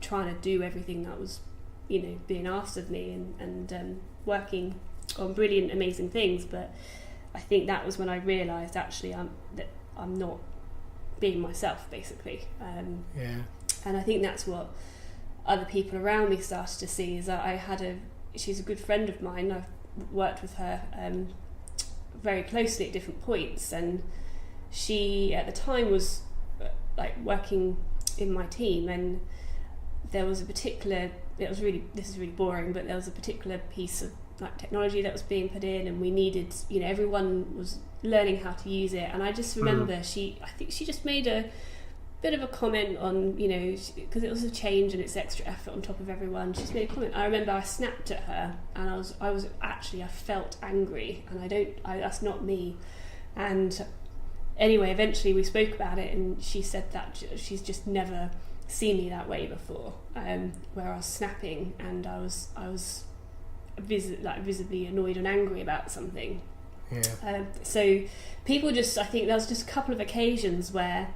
trying to do everything that was being asked of me, and working on brilliant, amazing things. But I think that was when I realised actually that I'm not being myself, basically. And I think that's what other people around me started to see, is that she's a good friend of mine. I've worked with her very closely at different points, and she at the time was like working in my team, and there was a particular, this is really boring, but there was a particular piece of like technology that was being put in, and we needed, everyone was learning how to use it. And I just remember I think she just made a bit of a comment on, because it was a change and it's extra effort on top of everyone. She just made a comment. I remember I snapped at her, and I felt angry, and that's not me. And anyway, eventually we spoke about it, and she said that she's just never seen me that way before, where I was snapping and I was visibly annoyed and angry about something. So people just, I think there was just a couple of occasions where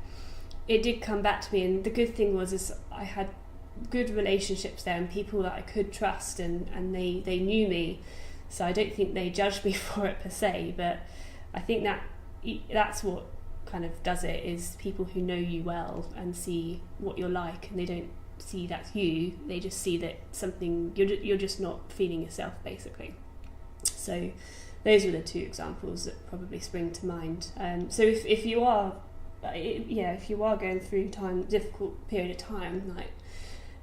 it did come back to me, and the good thing was I had good relationships there and people that I could trust, and they knew me, so I don't think they judged me for it per se. But I think that's what kind of does it, is people who know you well and see what you're like, and they don't see that's you, they just see that something you're just not feeling yourself, basically. So those are the two examples that probably spring to mind. So if you are if you are going through difficult period of time, like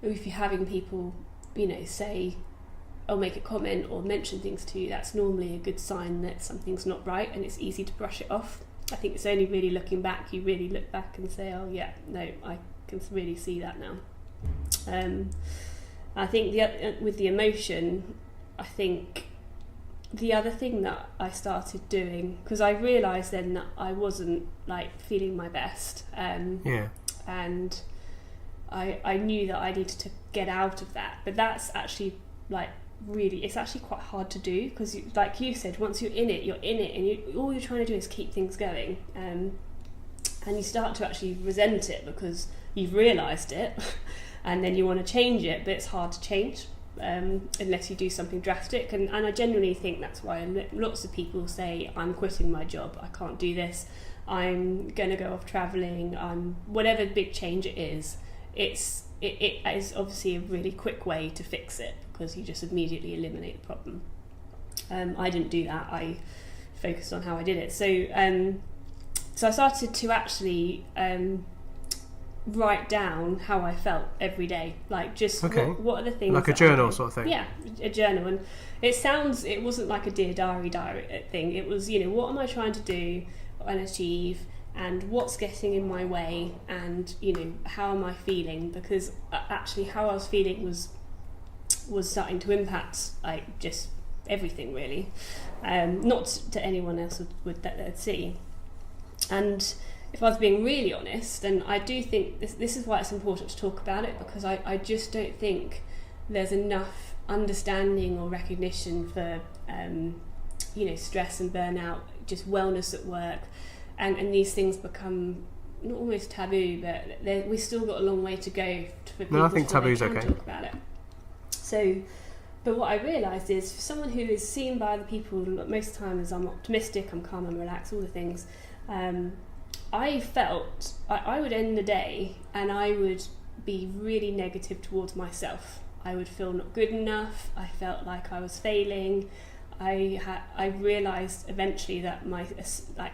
if you're having people, say or make a comment or mention things to you, that's normally a good sign that something's not right, and it's easy to brush it off. I think it's only really looking back, you really look back and say, oh yeah, no, I can really see that now. I think with the emotion, I think the other thing that I started doing, because I realised then that I wasn't like feeling my best, and I knew that I needed to get out of that, but that's actually like really, it's actually quite hard to do, because like you said, once you're in it, and all you're trying to do is keep things going, and you start to actually resent it because you've realised it and then you want to change it, but it's hard to change unless you do something drastic, and I genuinely think that's why lots of people say, I'm quitting my job, I can't do this, I'm going to go off travelling, whatever big change it is. It is obviously a really quick way to fix it, because you just immediately eliminate the problem. I didn't do that. I focused on how I did it. So I started to actually write down how I felt every day, like just what are the things, like a journal sort of thing. Yeah, a journal. And it wasn't like a Dear Diary thing. It was, what am I trying to do and achieve, and what's getting in my way, and how am I feeling, because actually how I was feeling was starting to impact like just everything really, not to anyone else would that they'd see. And if I was being really honest, and I do think this is why it's important to talk about it, because I just don't think there's enough understanding or recognition for stress and burnout, just wellness at work, and these things become not almost taboo, but we still got a long way to go for people I think taboo's to okay. talk about it. So, but what I realised is, for someone who is seen by other people most of the time as I'm optimistic, I'm calm, I'm relaxed, all the things, I felt I would end the day and I would be really negative towards myself. I would feel not good enough. I felt like I was failing. I realised eventually that my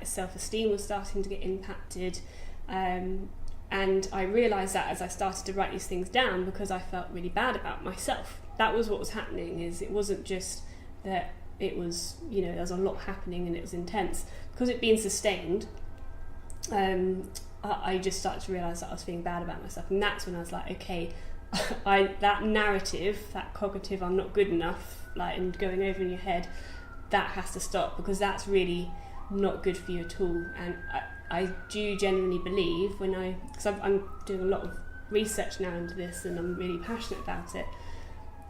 self-esteem was starting to get impacted, and I realised that as I started to write these things down, because I felt really bad about myself. That was what was happening. Is it wasn't just that it was, there was a lot happening and it was intense, because it being sustained. I just started to realise that I was feeling bad about myself, and that's when I was like, okay, that narrative, that cognitive, I'm not good enough, like, and going over in your head, that has to stop, because that's really not good for you at all. And I do genuinely believe, because I'm doing a lot of research now into this, and I'm really passionate about it,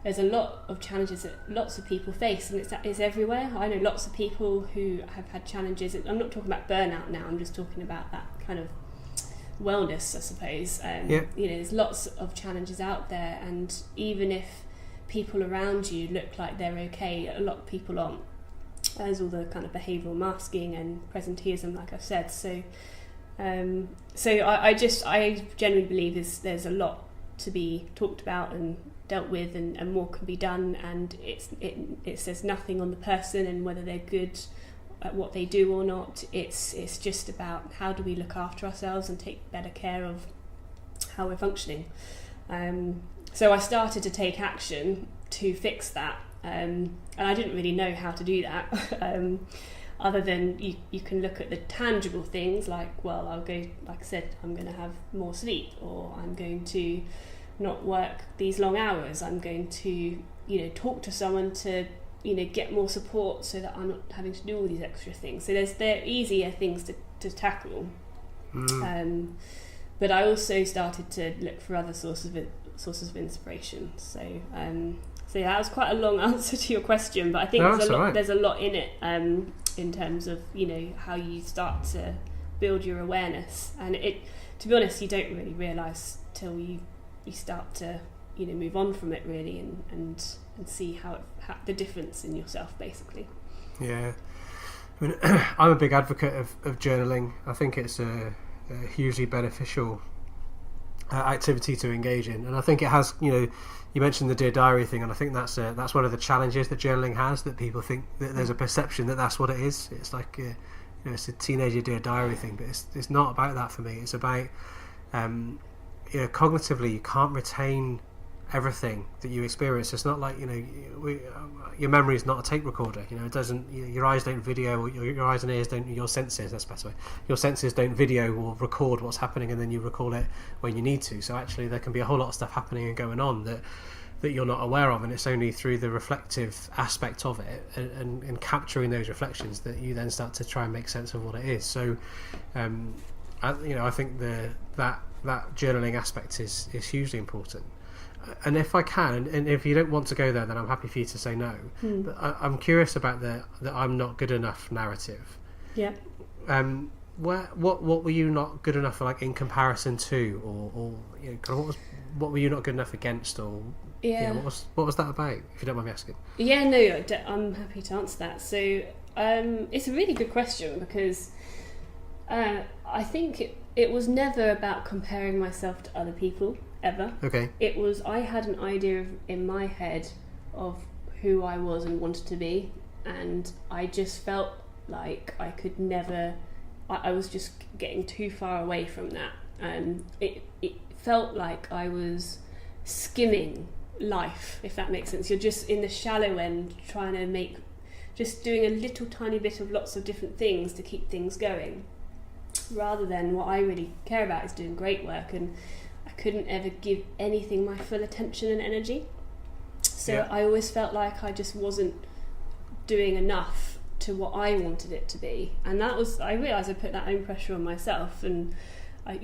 there's a lot of challenges that lots of people face, and it's everywhere. I know lots of people who have had challenges. I'm not talking about burnout now, I'm just talking about that kind of wellness, I suppose. There's lots of challenges out there, and even if people around you look like they're okay, a lot of people aren't. There's all the kind of behavioural masking and presenteeism, like I've said. So I genuinely believe there's a lot to be talked about and dealt with, and more can be done, and it says nothing on the person and whether they're good at what they do or not. It's just about how do we look after ourselves and take better care of how we're functioning. So I started to take action to fix that, and I didn't really know how to do that, other than you can look at the tangible things, like, well, I'll go, like I said, I'm going to have more sleep, or I'm going to not work these long hours, I'm going to talk to someone to get more support, so that I'm not having to do all these extra things. So they're easier things to tackle. But I also started to look for other sources of inspiration. So yeah, that was quite a long answer to your question, but I think there's a lot in it, in terms of how you start to build your awareness, and to be honest, you don't really realise till you start to move on from it, really, and see how the difference in yourself, basically. Yeah, I mean, I'm a big advocate of journaling. I think it's a hugely beneficial activity to engage in, and I think it has. You mentioned the Dear Diary thing, and I think that's one of the challenges that journaling has. That people think that there's a perception that that's what it is. It's like it's a teenager do a diary thing, but it's not about that for me. It's about cognitively you can't retain everything that you experience. It's not like your memory is not a tape recorder. It doesn't. Your eyes don't video. Your eyes and ears don't. Your senses. That's the best way. Your senses don't video or record what's happening, and then you recall it when you need to. So actually, there can be a whole lot of stuff happening and going on that you're not aware of, and it's only through the reflective aspect of it and capturing those reflections that you then start to try and make sense of what it is. So, I think that journaling aspect is hugely important. And if I can, and if you don't want to go there, then I'm happy for you to say no. But I'm curious about the I'm not good enough narrative. Yeah. What were you not good enough for, like, in comparison to, or kind of what were you not good enough against, or what was that about, if you don't mind me asking? Yeah, no, I'm happy to answer that. So it's a really good question, because I think it was never about comparing myself to other people, ever. Okay. It was, I had an idea in my head of who I was and wanted to be, and I just felt like I could never, I was just getting too far away from that. It felt like I was skimming life, if that makes sense. You're just in the shallow end, trying to just doing a little tiny bit of lots of different things to keep things going, rather than what I really care about is doing great work. And I couldn't ever give anything my full attention and energy. So I always felt like I just wasn't doing enough to what I wanted it to be. And I realised I put that own pressure on myself. And I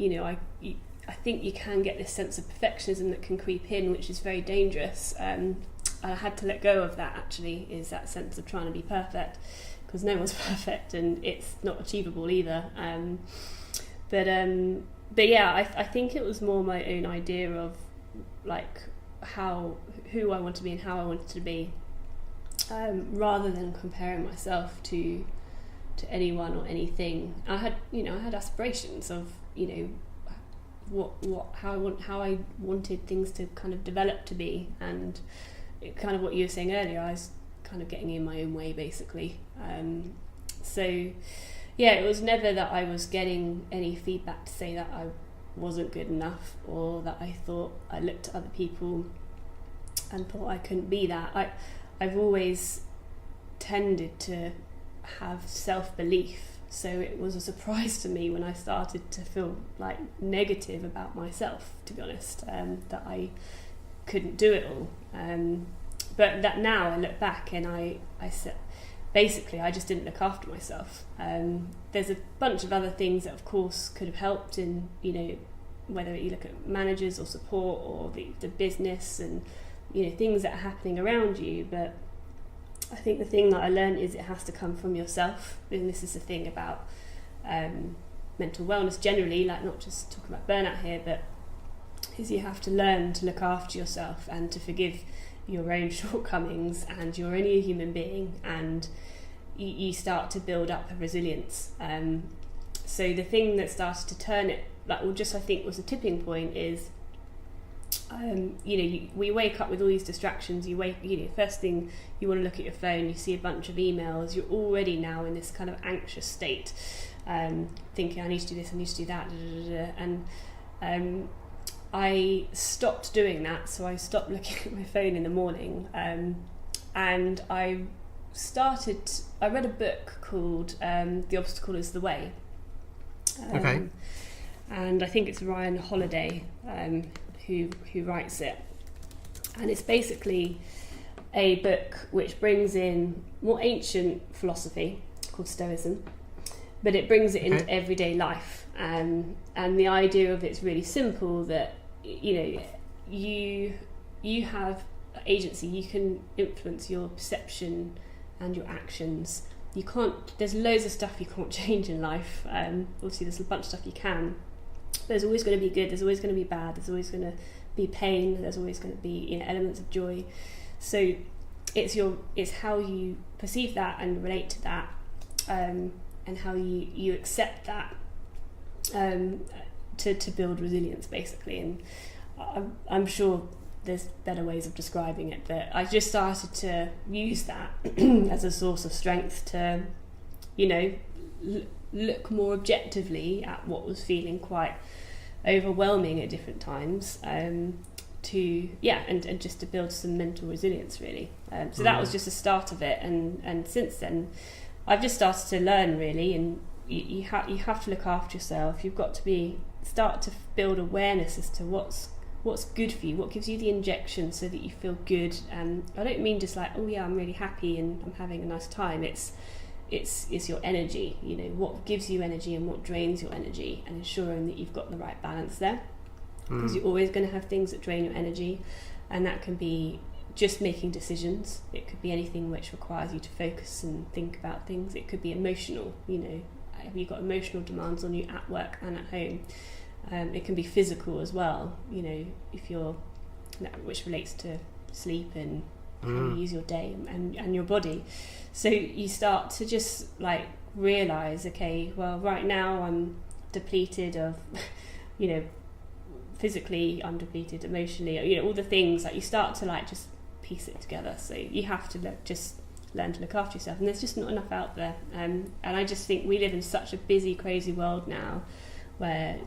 think you can get this sense of perfectionism that can creep in, which is very dangerous. I had to let go of that, actually, is that sense of trying to be perfect, because no one's perfect and it's not achievable either. But yeah, I think it was more my own idea of, like, who I wanted to be and how I wanted to be, rather than comparing myself to anyone or anything. I had aspirations of, how I wanted things to kind of develop to be, and kind of what you were saying earlier, I was kind of getting in my own way, basically. So yeah, it was never that I was getting any feedback to say that I wasn't good enough, or that I thought I looked at other people and thought I couldn't be that. I've always tended to have self-belief, so it was a surprise to me when I started to feel like negative about myself, to be honest, that I couldn't do it all. But that now I look back and I said, basically, I just didn't look after myself. There's a bunch of other things that, of course, could have helped in, whether you look at managers or support or the business and, things that are happening around you. But I think the thing that I learned is it has to come from yourself. And this is the thing about mental wellness generally, like not just talking about burnout here, but is you have to learn to look after yourself and to forgive your own shortcomings, and you're only a human being, and you start to build up a resilience. So the thing that started to turn it, I think was a tipping point, is we wake up with all these distractions. First thing you want to look at your phone, you see a bunch of emails, you're already now in this kind of anxious state, thinking I need to do this, I need to do that, and I stopped doing that. So I stopped looking at my phone in the morning, and I read a book called The Obstacle is the Way. Okay. And I think it's Ryan Holiday who writes it, and it's basically a book which brings in more ancient philosophy called Stoicism, but it brings it into everyday life, and the idea of it's really simple, that you have agency, you can influence your perception and your actions. There's loads of stuff you can't change in life. Obviously there's a bunch of stuff you can. There's always going to be good, there's always going to be bad, there's always going to be pain, there's always going to be elements of joy. So it's how you perceive that and relate to that, and how you accept that, to build resilience, basically. And I'm sure there's better ways of describing it, but I just started to use that as a source of strength to look more objectively at what was feeling quite overwhelming at different times, and just to build some mental resilience, really. So that was just the start of it, and since then I've just started to learn, really, and you have to look after yourself. You've got to start to build awareness as to what's good for you, what gives you the injection so that you feel good. And I don't mean just like, oh yeah, I'm really happy and I'm having a nice time. It's your energy, what gives you energy and what drains your energy, and ensuring that you've got the right balance there, because you're always going to have things that drain your energy, and that can be just making decisions. It could be anything which requires you to focus and think about things. It could be emotional, have you got emotional demands on you at work and at home. It can be physical as well, which relates to sleep and how you use your day and your body. So you start to just realize, okay, well, right now I'm depleted of, physically I'm depleted, emotionally, all the things. You start to just piece it together. So you have to just learn to look after yourself, and there's just not enough out there. And I just think we live in such a busy, crazy world now, where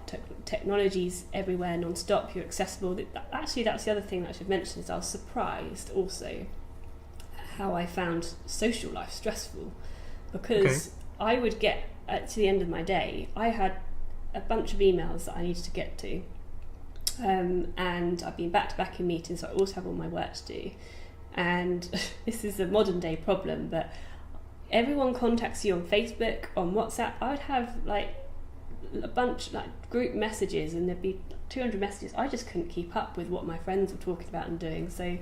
technology's everywhere non-stop, you're accessible. Actually, that's the other thing that I should mention, is I was surprised also how I found social life stressful, because I would get to the end of my day, I had a bunch of emails that I needed to get to, and I've been back-to-back in meetings, so I also have all my work to do. And this is a modern day problem, but everyone contacts you on Facebook, on WhatsApp. I would have a bunch group messages, and there'd be 200 messages. I just couldn't keep up with what my friends were talking about and doing. So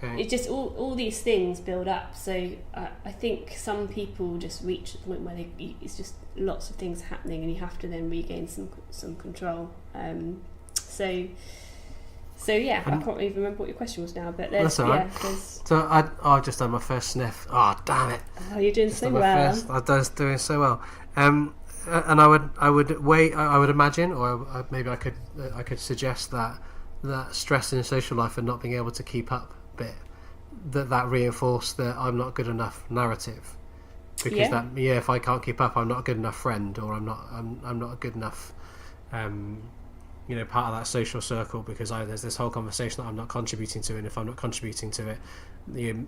it just all these things build up. So I think some people just reach the point where it's just lots of things happening, and you have to then regain some control. So yeah, I can't even remember what your question was now, but that's all right. So I've just done my first sniff. Oh, damn it! Oh, you're doing so well. I was doing so well. And I would wait. I would imagine, or maybe I could suggest that stress in social life and not being able to keep up bit, that reinforced the I'm not good enough narrative, because if I can't keep up, I'm not a good enough friend, or I'm not a good enough part of that social circle, because there's this whole conversation that I'm not contributing to, and if I'm not contributing to it, the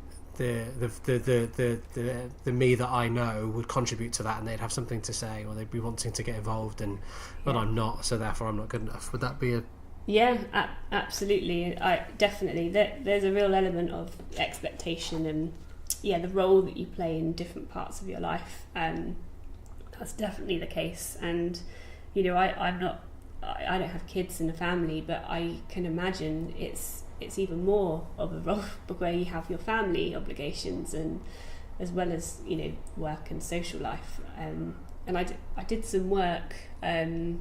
me that I know would contribute to that, and they'd have something to say, or they'd be wanting to get involved, but I'm not, so therefore I'm not good enough. Would that be absolutely. Definitely there's a real element of expectation, and the role that you play in different parts of your life. That's definitely the case. And I don't have kids in a family, but I can imagine it's even more of a role where you have your family obligations, and as well as work and social life. And I did some work when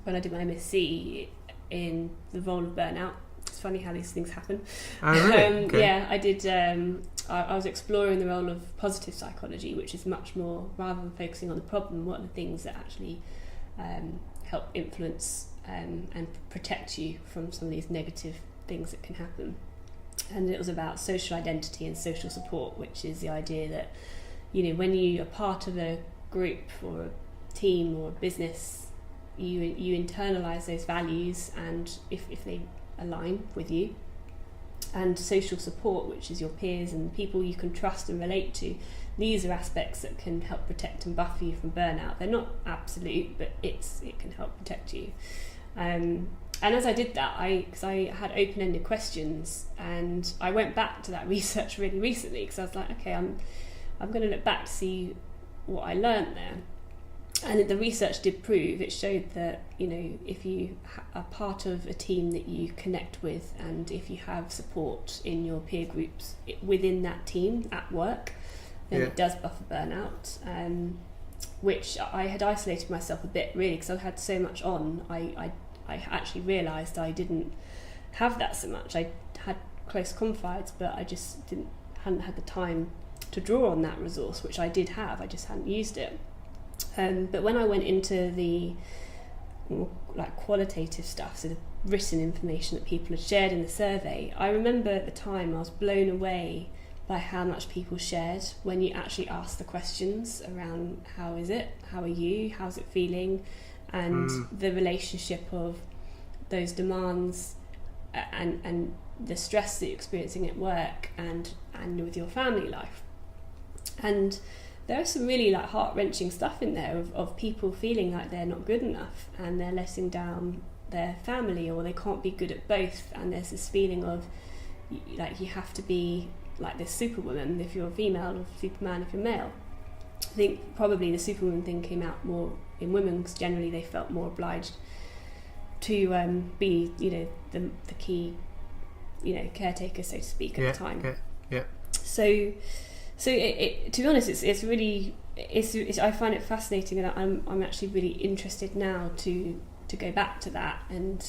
I did my MSc in the role of burnout. It's funny how these things happen. Oh, really? Okay. Yeah, I did. I was exploring the role of positive psychology, which is much more, rather than focusing on the problem, what are the things that actually help influence and protect you from some of these negative things that can happen. And it was about social identity and social support, which is the idea that when you are part of a group or a team or a business, you internalize those values, and if they align with you. And social support, which is your peers and people you can trust and relate to, these are aspects that can help protect and buffer you from burnout. They're not absolute, but it can help protect you. And as I did that, because I had open-ended questions, and I went back to that research really recently, because I was like, okay, I'm going to look back to see what I learned there. And the research did prove, it showed that if you are part of a team that you connect with, and if you have support in your peer groups within that team at work, then it does buffer burnout. Which I had isolated myself a bit, really, because I had so much on. I actually realised I didn't have that so much. I had close confides, but I just hadn't had the time to draw on that resource, which I did have. I just hadn't used it. But when I went into the more qualitative stuff, so the written information that people had shared in the survey, I remember at the time I was blown away by how much people shared when you actually ask the questions around how is it, how are you, how's it feeling, and the relationship of those demands and the stress that you're experiencing at work and with your family life. And there is some really like heart-wrenching stuff in there of people feeling like they're not good enough and they're letting down their family, or they can't be good at both, and there's this feeling of like you have to be like this superwoman if you're a female, or superman if you're male. I think probably the superwoman thing came out more in women because generally they felt more obliged to be, you know, the key, you know, caretaker, so to speak, at the time. Yeah. So it, to be honest, it's really I find it fascinating, and I'm actually really interested now to go back to that, and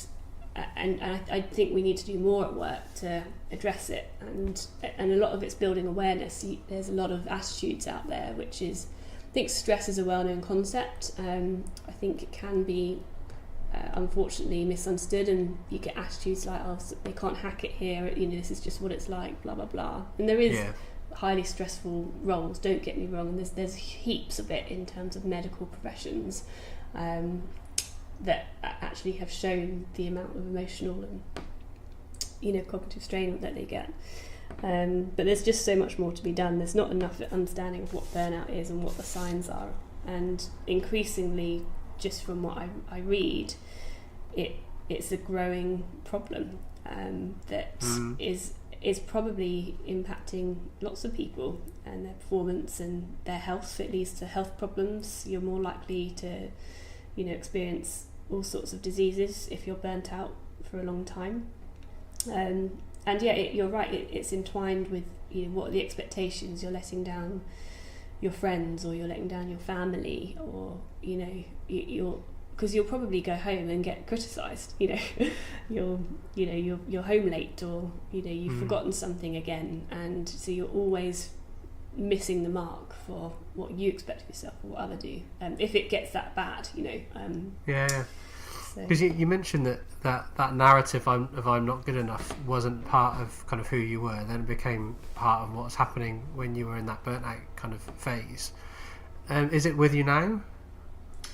I think we need to do more at work to address it, and a lot of it's building awareness. There's a lot of attitudes out there, which is, I think stress is a well-known concept. I think it can be unfortunately misunderstood, and you get attitudes like, oh, they can't hack it here, you know, this is just what it's like, blah blah blah. And there is highly stressful roles, don't get me wrong, and there's heaps of it in terms of medical professions that actually have shown the amount of emotional and, you know, cognitive strain that they get. But there's just so much more to be done. There's not enough understanding of what burnout is and what the signs are, and increasingly, just from what I read, it's a growing problem that is probably impacting lots of people and their performance and their health. It leads to health problems. You're more likely to, you know, experience all sorts of diseases if you're burnt out for a long time. And yeah, you're right, it's entwined with, you know, what are the expectations. You're letting down your friends, or you're letting down your family, or, you know, you're, because you'll probably go home and get criticised, you know, you're home late, or, you know, you've forgotten something again, and so you're always missing the mark for what you expect of yourself or what others do, if it gets that bad, you know. Because you mentioned that narrative of I'm not good enough wasn't part of kind of who you were, then it became part of what's happening when you were in that burnout kind of phase. Is it with you now?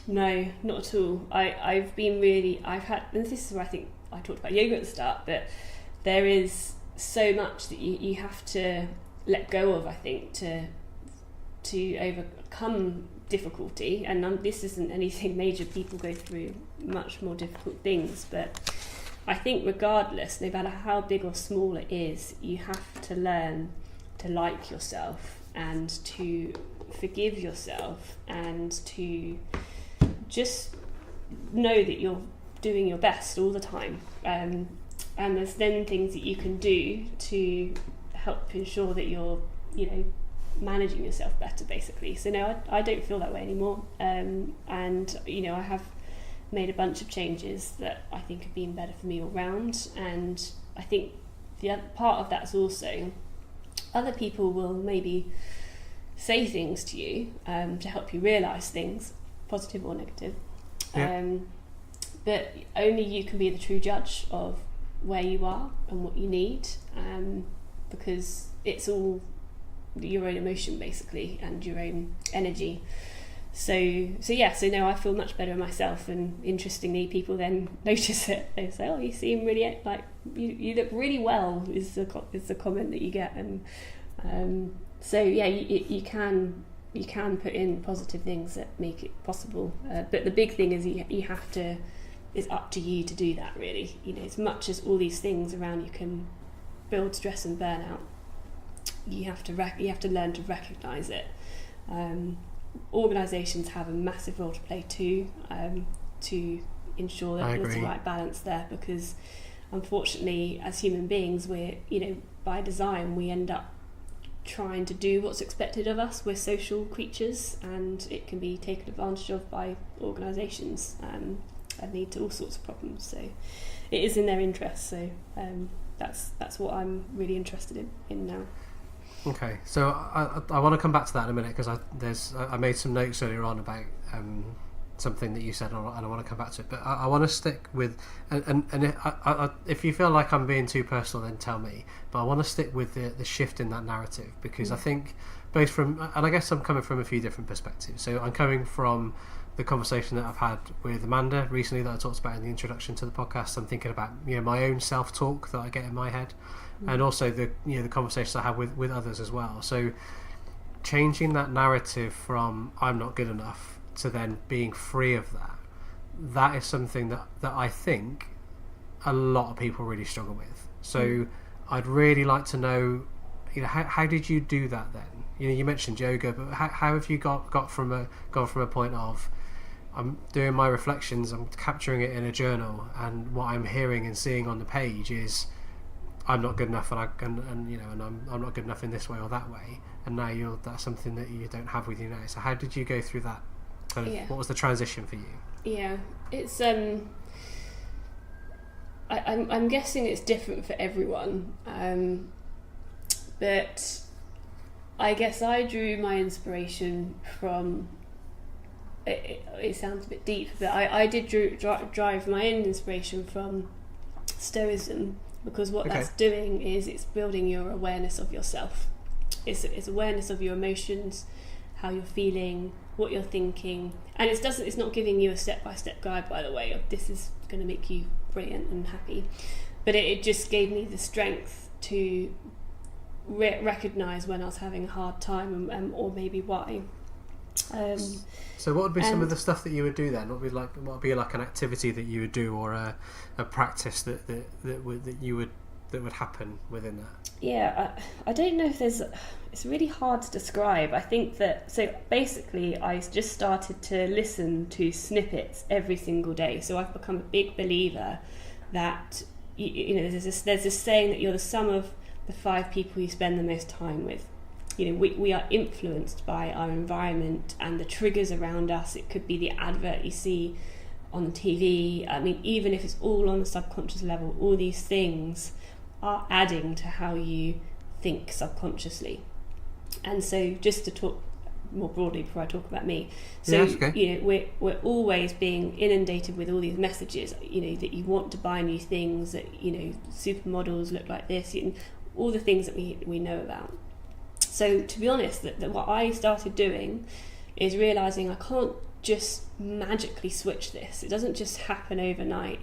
No, not at all. I've had, and this is where I think I talked about yoga at the start, but there is so much that you have to let go of, I think, to overcome difficulty. And this isn't anything major. People go through much more difficult things, but I think regardless, no matter how big or small it is, you have to learn to like yourself and to forgive yourself and to just know that you're doing your best all the time. And there's then things that you can do to help ensure that you're, you know, managing yourself better, basically. So no, I don't feel that way anymore. And, you know, I have made a bunch of changes that I think have been better for me all round. And I think the other part of that is also other people will maybe say things to you to help you realise things, positive or negative. But only you can be the true judge of where you are and what you need, because it's all your own emotion, basically, and your own energy. So no, I feel much better in myself, and interestingly, people then notice it. They say, "Oh, you seem really like you look really well." Is the comment that you get, and so yeah, you can put in positive things that make it possible. But the big thing is you have to. It's up to you to do that, really. You know, as much as all these things around you can build stress and burnout, you have to learn to recognise it. Organisations have a massive role to play too, to ensure that there's the right balance there, because unfortunately as human beings, we're, you know, by design we end up trying to do what's expected of us. We're social creatures, and it can be taken advantage of by organisations and lead to all sorts of problems. So it is in their interest. So that's what I'm really interested in now. Okay, so I want to come back to that in a minute, because I made some notes earlier on about something that you said, and I want to come back to it. But I want to stick with, and if you feel like I'm being too personal, then tell me. But I want to stick with the shift in that narrative, because I think both from, and I guess I'm coming from a few different perspectives. So I'm coming from the conversation that I've had with Amanda recently that I talked about in the introduction to the podcast. I'm thinking about, you know, my own self-talk that I get in my head, and also the conversations I have with others as well. So changing that narrative from I'm not good enough to then being free of that is something that I think a lot of people really struggle with. So I'd really like to know, you know, how did you do that then? You know, you mentioned yoga, but how have you got from a point of I'm doing my reflections, I'm capturing it in a journal, and what I'm hearing and seeing on the page is I'm not good enough, and I'm not good enough in this way or that way, and now that's something that you don't have with you now. So how did you go through that? Kind of, what was the transition for you? Yeah, it's I'm guessing it's different for everyone, but I guess I drew my inspiration from. It sounds a bit deep, but I did drive my own inspiration from Stoicism, because what that's doing is it's building your awareness of yourself. It's awareness of your emotions, how you're feeling, what you're thinking, and it's not giving you a step-by-step guide, by the way, of this is going to make you brilliant and happy, but it just gave me the strength to recognise when I was having a hard time, or maybe why. So what would be some of the stuff that you would do then? What would be like an activity that you would do, or a practice that would happen within that? Yeah, I don't know if it's really hard to describe. I think that, so basically I just started to listen to snippets every single day. So I've become a big believer that you know there's this saying that you're the sum of the 5 people you spend the most time with. You know, we are influenced by our environment and the triggers around us. It could be the advert you see on the TV. I mean, even if it's all on the subconscious level, all these things are adding to how you think subconsciously. And so, just to talk more broadly before I talk about me, so you know, we're always being inundated with all these messages. You know, that you want to buy new things, that, you know, supermodels look like this, all the things that we know about. So to be honest, that what I started doing is realising I can't just magically switch this. It doesn't just happen overnight.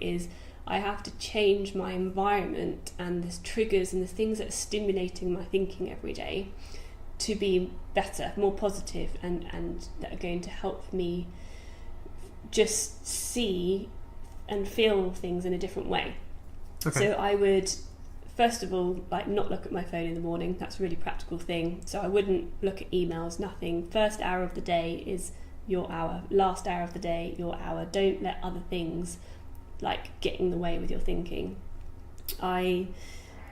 I have to change my environment and the triggers and the things that are stimulating my thinking every day to be better, more positive, and that are going to help me just see and feel things in a different way. So I would, first of all, like, not look at my phone in the morning. That's a really practical thing. So I wouldn't look at emails, nothing. First hour of the day is your hour. Last hour of the day, your hour. Don't let other things like get in the way with your thinking. I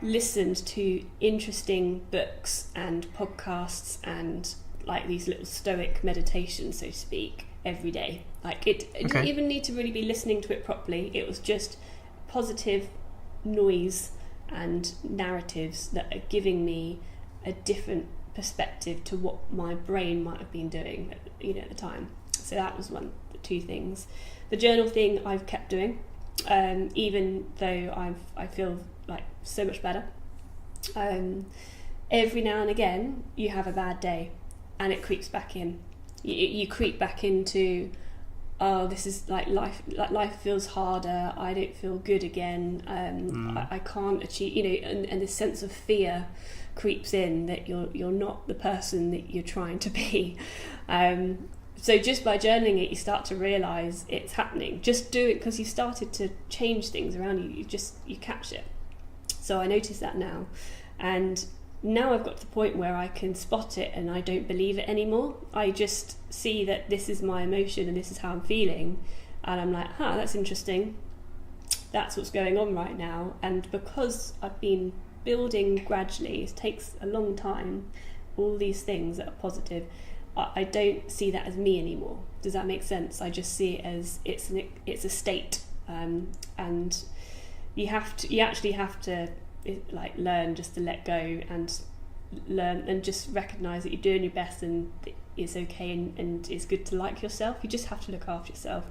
listened to interesting books and podcasts and like these little stoic meditations, so to speak, every day. Like it didn't even need to really be listening to it properly. It was just positive noise and narratives that are giving me a different perspective to what my brain might have been doing, you know, at the time. So that was the 2 things. The journal thing I've kept doing, even though I feel like so much better. Every now and again you have a bad day and it creeps back in. You creep back into, oh, this is like life feels harder, I don't feel good again, I can't achieve, you know, and this sense of fear creeps in that you're not the person that you're trying to be. So just by journaling it, you start to realise it's happening. Just do it because you started to change things around you. You catch it. So I notice that now, and now I've got to the point where I can spot it and I don't believe it anymore. I just see that this is my emotion and this is how I'm feeling, and I'm like, that's interesting. That's what's going on right now. And because I've been building gradually, it takes a long time, all these things that are positive, I don't see that as me anymore. Does that make sense? I just see it as it's a state, and you actually have to like learn just to let go and learn and just recognise that you're doing your best, and it's okay and it's good to like yourself. You just have to look after yourself.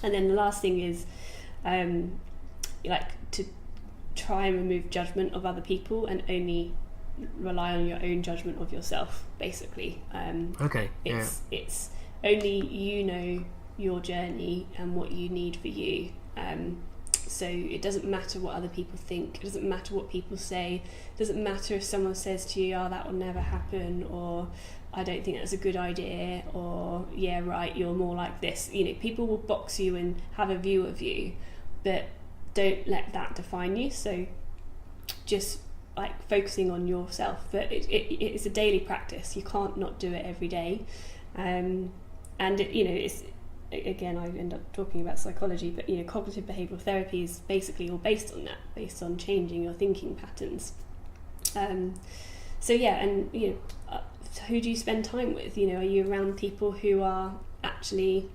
And then the last thing is like to try and remove judgment of other people and only rely on your own judgment of yourself, basically. It's only you know your journey and what you need for you. So it doesn't matter what other people think, it doesn't matter what people say, it doesn't matter if someone says to you, oh, that will never happen, or I don't think that's a good idea, or yeah, right, you're more like this. You know, people will box you and have a view of you, but don't let that define you. So just like focusing on yourself, but it's a daily practice. You can't not do it every day. And it's, again, I end up talking about psychology, but cognitive behavioural therapy is basically all based on that, based on changing your thinking patterns. So who do you spend time with? Are you around people who are actually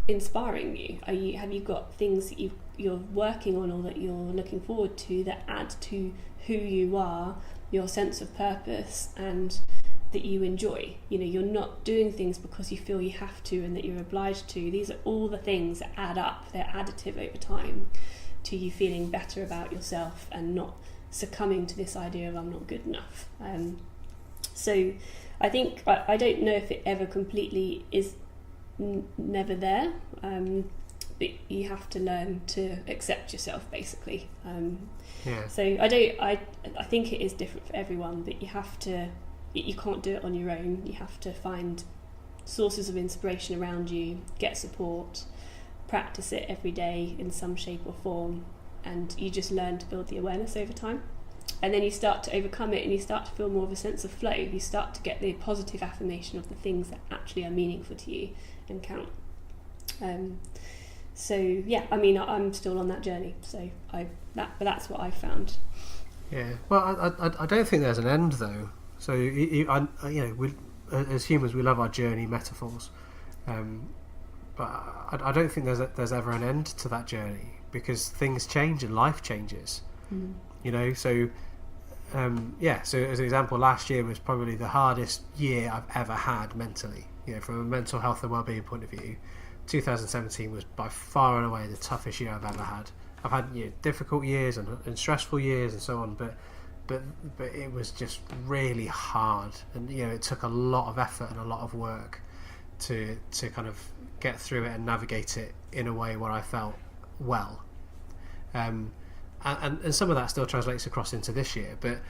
inspiring you? Have you got things that you're working on or that you're looking forward to that add to who you are, your sense of purpose, and that you enjoy? You're not doing things because you feel you have to and that you're obliged to. These are all the things that add up. They're additive over time to you feeling better about yourself and not succumbing to this idea of I'm not good enough. So I think, I don't know if it ever completely is never there, but you have to learn to accept yourself, basically. So I think it is different for everyone, but you can't do it on your own. You have to find sources of inspiration around you, get support, practice it every day in some shape or form, and you just learn to build the awareness over time. And then you start to overcome it and you start to feel more of a sense of flow. You start to get the positive affirmation of the things that actually are meaningful to you and count. I'm still on that journey, but that's what I've found. Yeah, well, I don't think there's an end though. So we, as humans, we love our journey metaphors, but I don't think there's ever an end to that journey, because things change and life changes. So as an example, last year was probably the hardest year I've ever had mentally. From a mental health and well-being point of view, 2017 was by far and away the toughest year I've ever had. I've had difficult years and stressful years and so on, but it was just really hard, and it took a lot of effort and a lot of work to kind of get through it and navigate it in a way where I felt well. And some of that still translates across into this year, but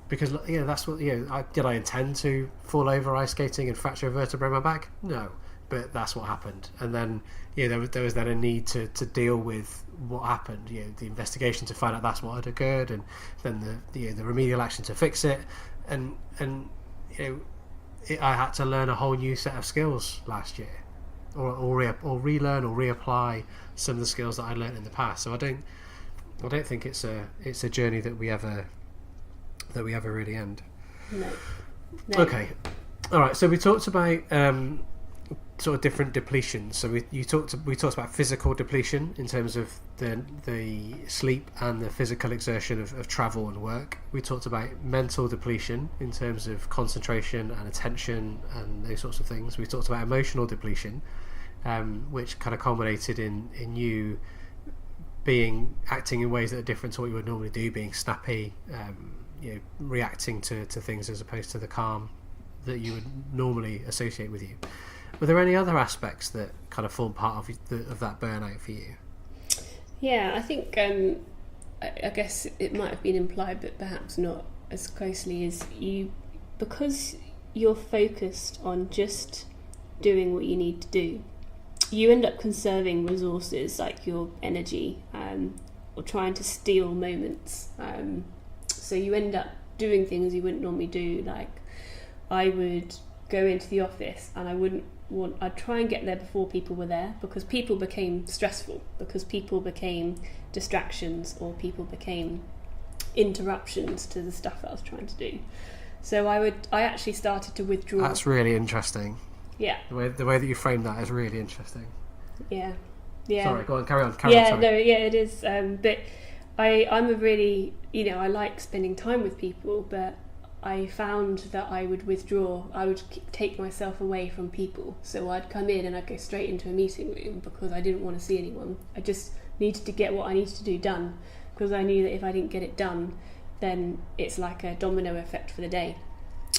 because that's what did I intend to fall over ice skating and fracture a vertebra in my back? No, but that's what happened. And then there was then a need to deal with what happened, the investigation to find out that's what had occurred, and then the remedial action to fix it, and I had to learn a whole new set of skills last year, or relearn or reapply some of the skills that I learned in the past. So I don't think it's a journey that we ever really end. No. Okay, all right. So we talked about sort of different depletions. So we talked about physical depletion in terms of the sleep and the physical exertion of travel and work. We talked about mental depletion in terms of concentration and attention and those sorts of things. We talked about emotional depletion, which kind of culminated in you acting in ways that are different to what you would normally do, being snappy, reacting to things as opposed to the calm that you would normally associate with you. Were there any other aspects that kind of form part of that burnout for you? Yeah, I think I guess it might have been implied, but perhaps not as closely, as because you're focused on just doing what you need to do, you end up conserving resources like your energy, or trying to steal moments. So you end up doing things you wouldn't normally do. Like I would go into the office and I'd try and get there before people were there, because people became stressful, because people became distractions, or people became interruptions to the stuff that I was trying to do. So I actually started to withdraw. That's really interesting. Yeah. The way that you framed that is really interesting. Yeah. Sorry, go on, carry on. It is. But I'm a really, I like spending time with people, but I found that I would withdraw. I would take myself away from people. So I'd come in and I'd go straight into a meeting room because I didn't want to see anyone. I just needed to get what I needed to do done, because I knew that if I didn't get it done, then it's like a domino effect for the day.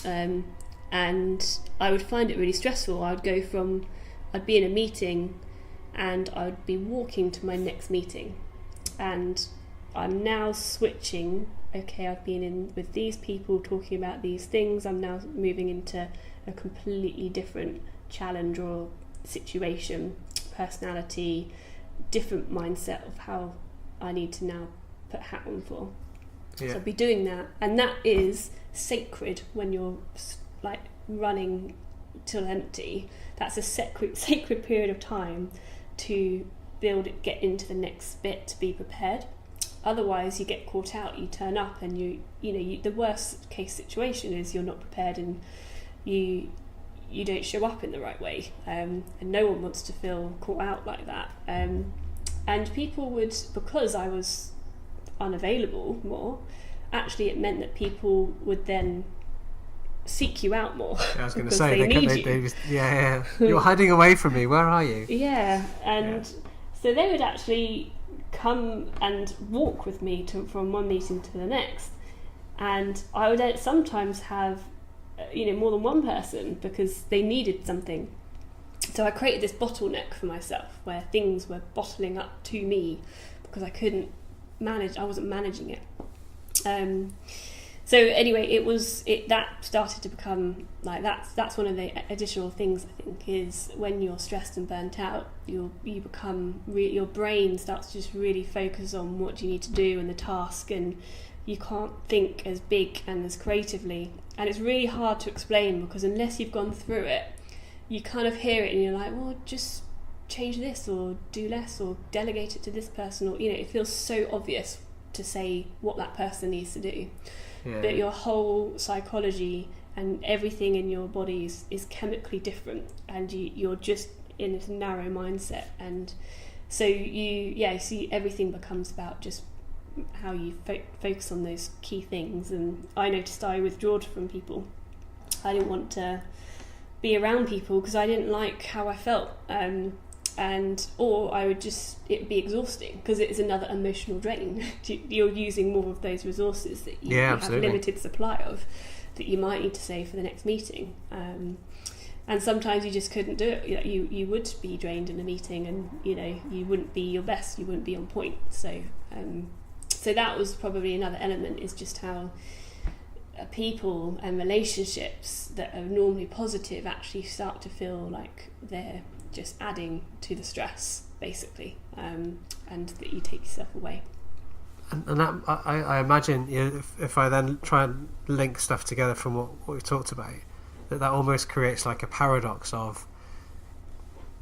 And I would find it really stressful. I'd be in a meeting and I would be walking to my next meeting. And I'm now switching. Okay, I've been in with these people talking about these things. I'm now moving into a completely different challenge or situation, personality, different mindset of how I need to now put hat on for. Yeah. So I'd be doing that, and that is sacred when you're like running till empty. That's a sacred period of time to get into the next bit, to be prepared. Otherwise you get caught out, you turn up and the worst case situation is you're not prepared and you don't show up in the right way, and no one wants to feel caught out like that, and people would, because I was unavailable more, actually it meant that people would then seek you out more. I was going to say they you're hiding away from me, where are you? So they would actually come and walk with me from one meeting to the next, and I would sometimes have more than one person because they needed something. So I created this bottleneck for myself where things were bottling up to me because I wasn't managing it. So anyway, that started to become like that's one of the additional things I think, is when you're stressed and burnt out, you become your brain starts to just really focus on what you need to do and the task, and you can't think as big and as creatively, and it's really hard to explain because unless you've gone through it, you kind of hear it and you're like, well, just change this or do less or delegate it to this person, or it feels so obvious to say what that person needs to do. Yeah. But your whole psychology and everything in your body is chemically different, and you're just in this narrow mindset, and so you see everything becomes about just how you focus on those key things. And I noticed I withdrew from people. I didn't want to be around people because I didn't like how I felt, or I would it would be exhausting because it is another emotional drain. You're using more of those resources that you have limited supply of, that you might need to save for the next meeting, and sometimes you just couldn't do it. You would be drained in a meeting, and you wouldn't be your best, you wouldn't be on point. So that was probably another element, is just how people and relationships that are normally positive actually start to feel like they're just adding to the stress, basically, and that you take yourself away. And that, I imagine, if I then try and link stuff together from what we've talked about, that almost creates like a paradox of,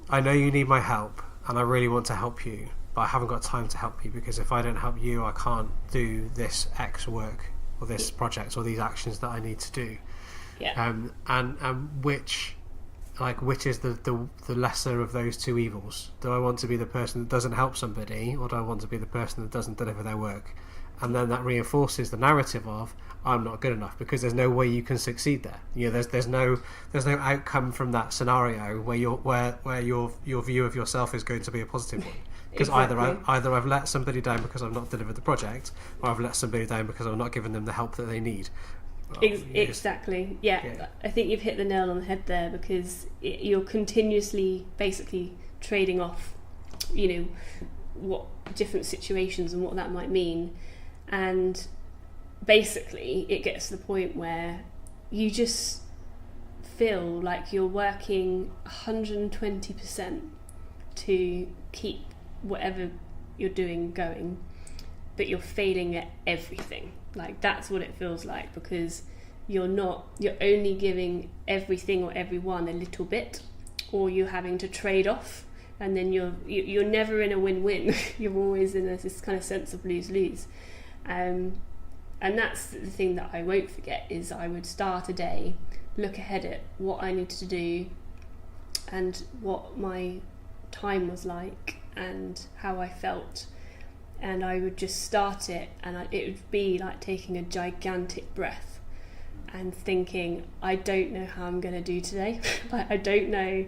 I know you need my help and I really want to help you, but I haven't got time to help you because if I don't help you, I can't do this X work or this project or these actions that I need to do. Yeah. And which is the lesser of those two evils? Do I want to be the person that doesn't help somebody, or do I want to be the person that doesn't deliver their work? And then that reinforces the narrative of I'm not good enough, because there's no way you can succeed there. There's no outcome from that scenario where your view of yourself is going to be a positive one. Because exactly. either I've let somebody down because I've not delivered the project, or I've let somebody down because I've not given them the help that they need. Exactly. Yeah. I think you've hit the nail on the head there, because you're continuously basically trading off, what different situations and what that might mean, and basically it gets to the point where you just feel like you're working 120% to keep whatever you're doing going, but you're failing at everything. Like, that's what it feels like, because you're only giving everything or everyone a little bit, or you're having to trade off, and then you're never in a win-win. You're always in this kind of sense of lose-lose, and that's the thing that I won't forget, is I would start a day, look ahead at what I needed to do and what my time was like and how I felt, and I would just start it, and it would be like taking a gigantic breath, and thinking, I don't know how I'm going to do today. Like, I don't know,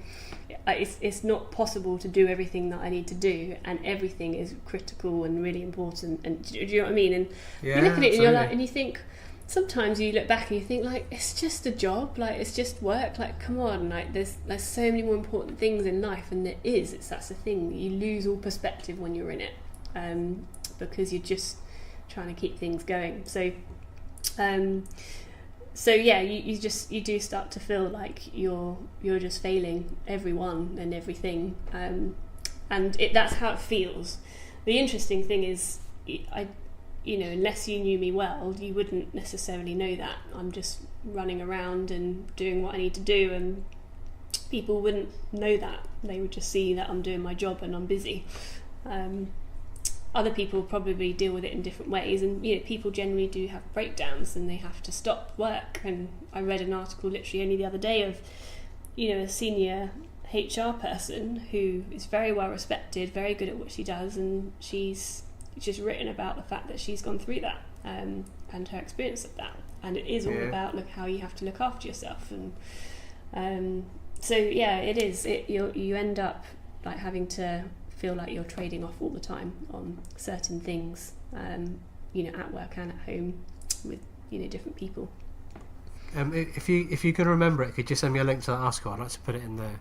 it's not possible to do everything that I need to do, and everything is critical and really important. And do you know what I mean? And you look at it and you're like, and you think, sometimes you look back and you think, like, it's just a job, like, it's just work, like, come on, like, there's so many more important things in life. And that's the thing, you lose all perspective when you're in it, because you're just trying to keep things going. So yeah, you do start to feel like you're just failing everyone and everything, and that's how it feels. The interesting thing is, unless you knew me well, you wouldn't necessarily know that. I'm just running around and doing what I need to do, and people wouldn't know that. They would just see that I'm doing my job and I'm busy. Other people probably deal with it in different ways, and people generally do have breakdowns and they have to stop work. And I read an article literally only the other day of a senior HR person who is very well respected, very good at what she does, and she's just written about the fact that she's gone through that, and her experience of that. And it is all about how you have to look after yourself. And so yeah, it is. You end up like having to feel like you're trading off all the time on certain things, at work and at home with different people. If you can remember it, could you send me a link to that article? I'd like to put it in the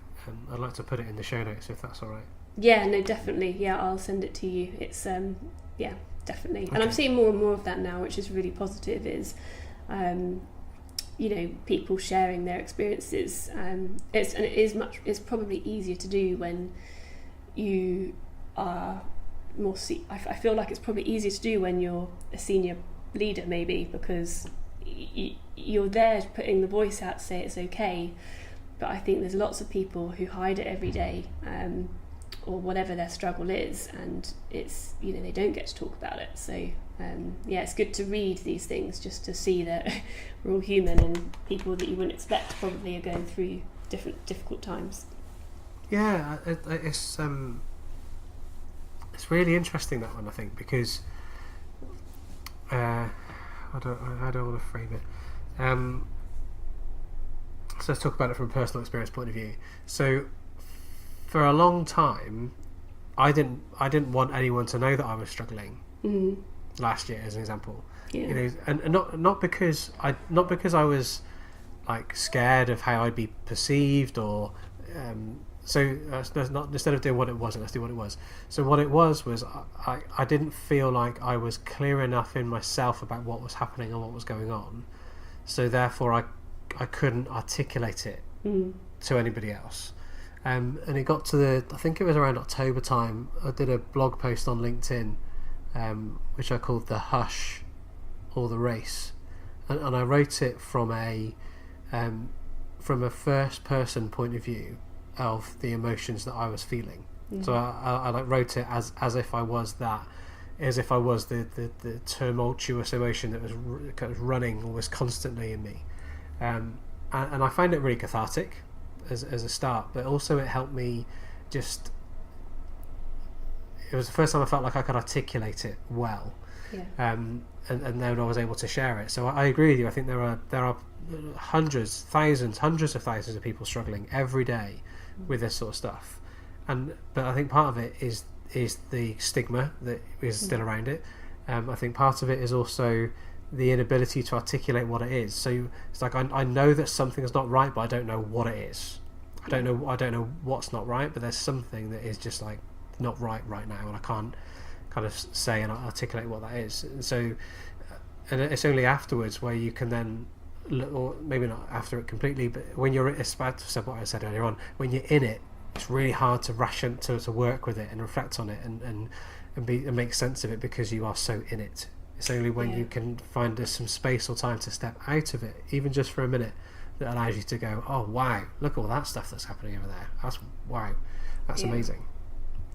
I'd like to put it in the show notes, if that's all right. Yeah, no, definitely. Yeah, I'll send it to you. It's definitely. Okay. And I'm seeing more and more of that now, which is really positive. Is people sharing their experiences. It's probably easier to do when you are more I feel like it's probably easier to do when you're a senior leader, maybe, because you're there putting the voice out to say it's okay. But I think there's lots of people who hide it every day, or whatever their struggle is, and it's they don't get to talk about it. So it's good to read these things just to see that we're all human, and people that you wouldn't expect probably are going through difficult times. Yeah, it's really interesting, that one, I think, because I don't want to frame it. So let's talk about it from a personal experience point of view. So for a long time, I didn't want anyone to know that I was struggling. Last year, as an example, and not because I was like scared of how I'd be perceived, or so that's not, instead of doing what it wasn't, let's do what it was. So what it was I didn't feel like I was clear enough in myself about what was happening and what was going on, so therefore I couldn't articulate it to anybody else. And it got to I think it was around October time, I did a blog post on LinkedIn, which I called The Hush or The Race, and I wrote it from a first person point of view of the emotions that I was feeling. So I like wrote it as if I was that, as if I was the tumultuous emotion that was kind of running almost constantly in me, and I find it really cathartic as a start, but also it helped me just. It was the first time I felt like I could articulate it well, and then I was able to share it. So I agree with you. I think there are hundreds of thousands of people struggling every day with this sort of stuff, but I think part of it is the stigma that is still around it. I think part of it is also the inability to articulate what it is. So it's like I know that something is not right, but I don't know what it is. I don't know what's not right, but there's something that is just like not right now, and I can't kind of say and articulate what that is. And it's only afterwards where you can then, or maybe not after it completely, but when you're, it's about to say what I said earlier on, when you're in it, it's really hard to work with it and reflect on it and make sense of it, because you are so in it. It's only when you can find some space or time to step out of it, even just for a minute, that allows you to go, oh wow, look at all that stuff that's happening over there. That's amazing.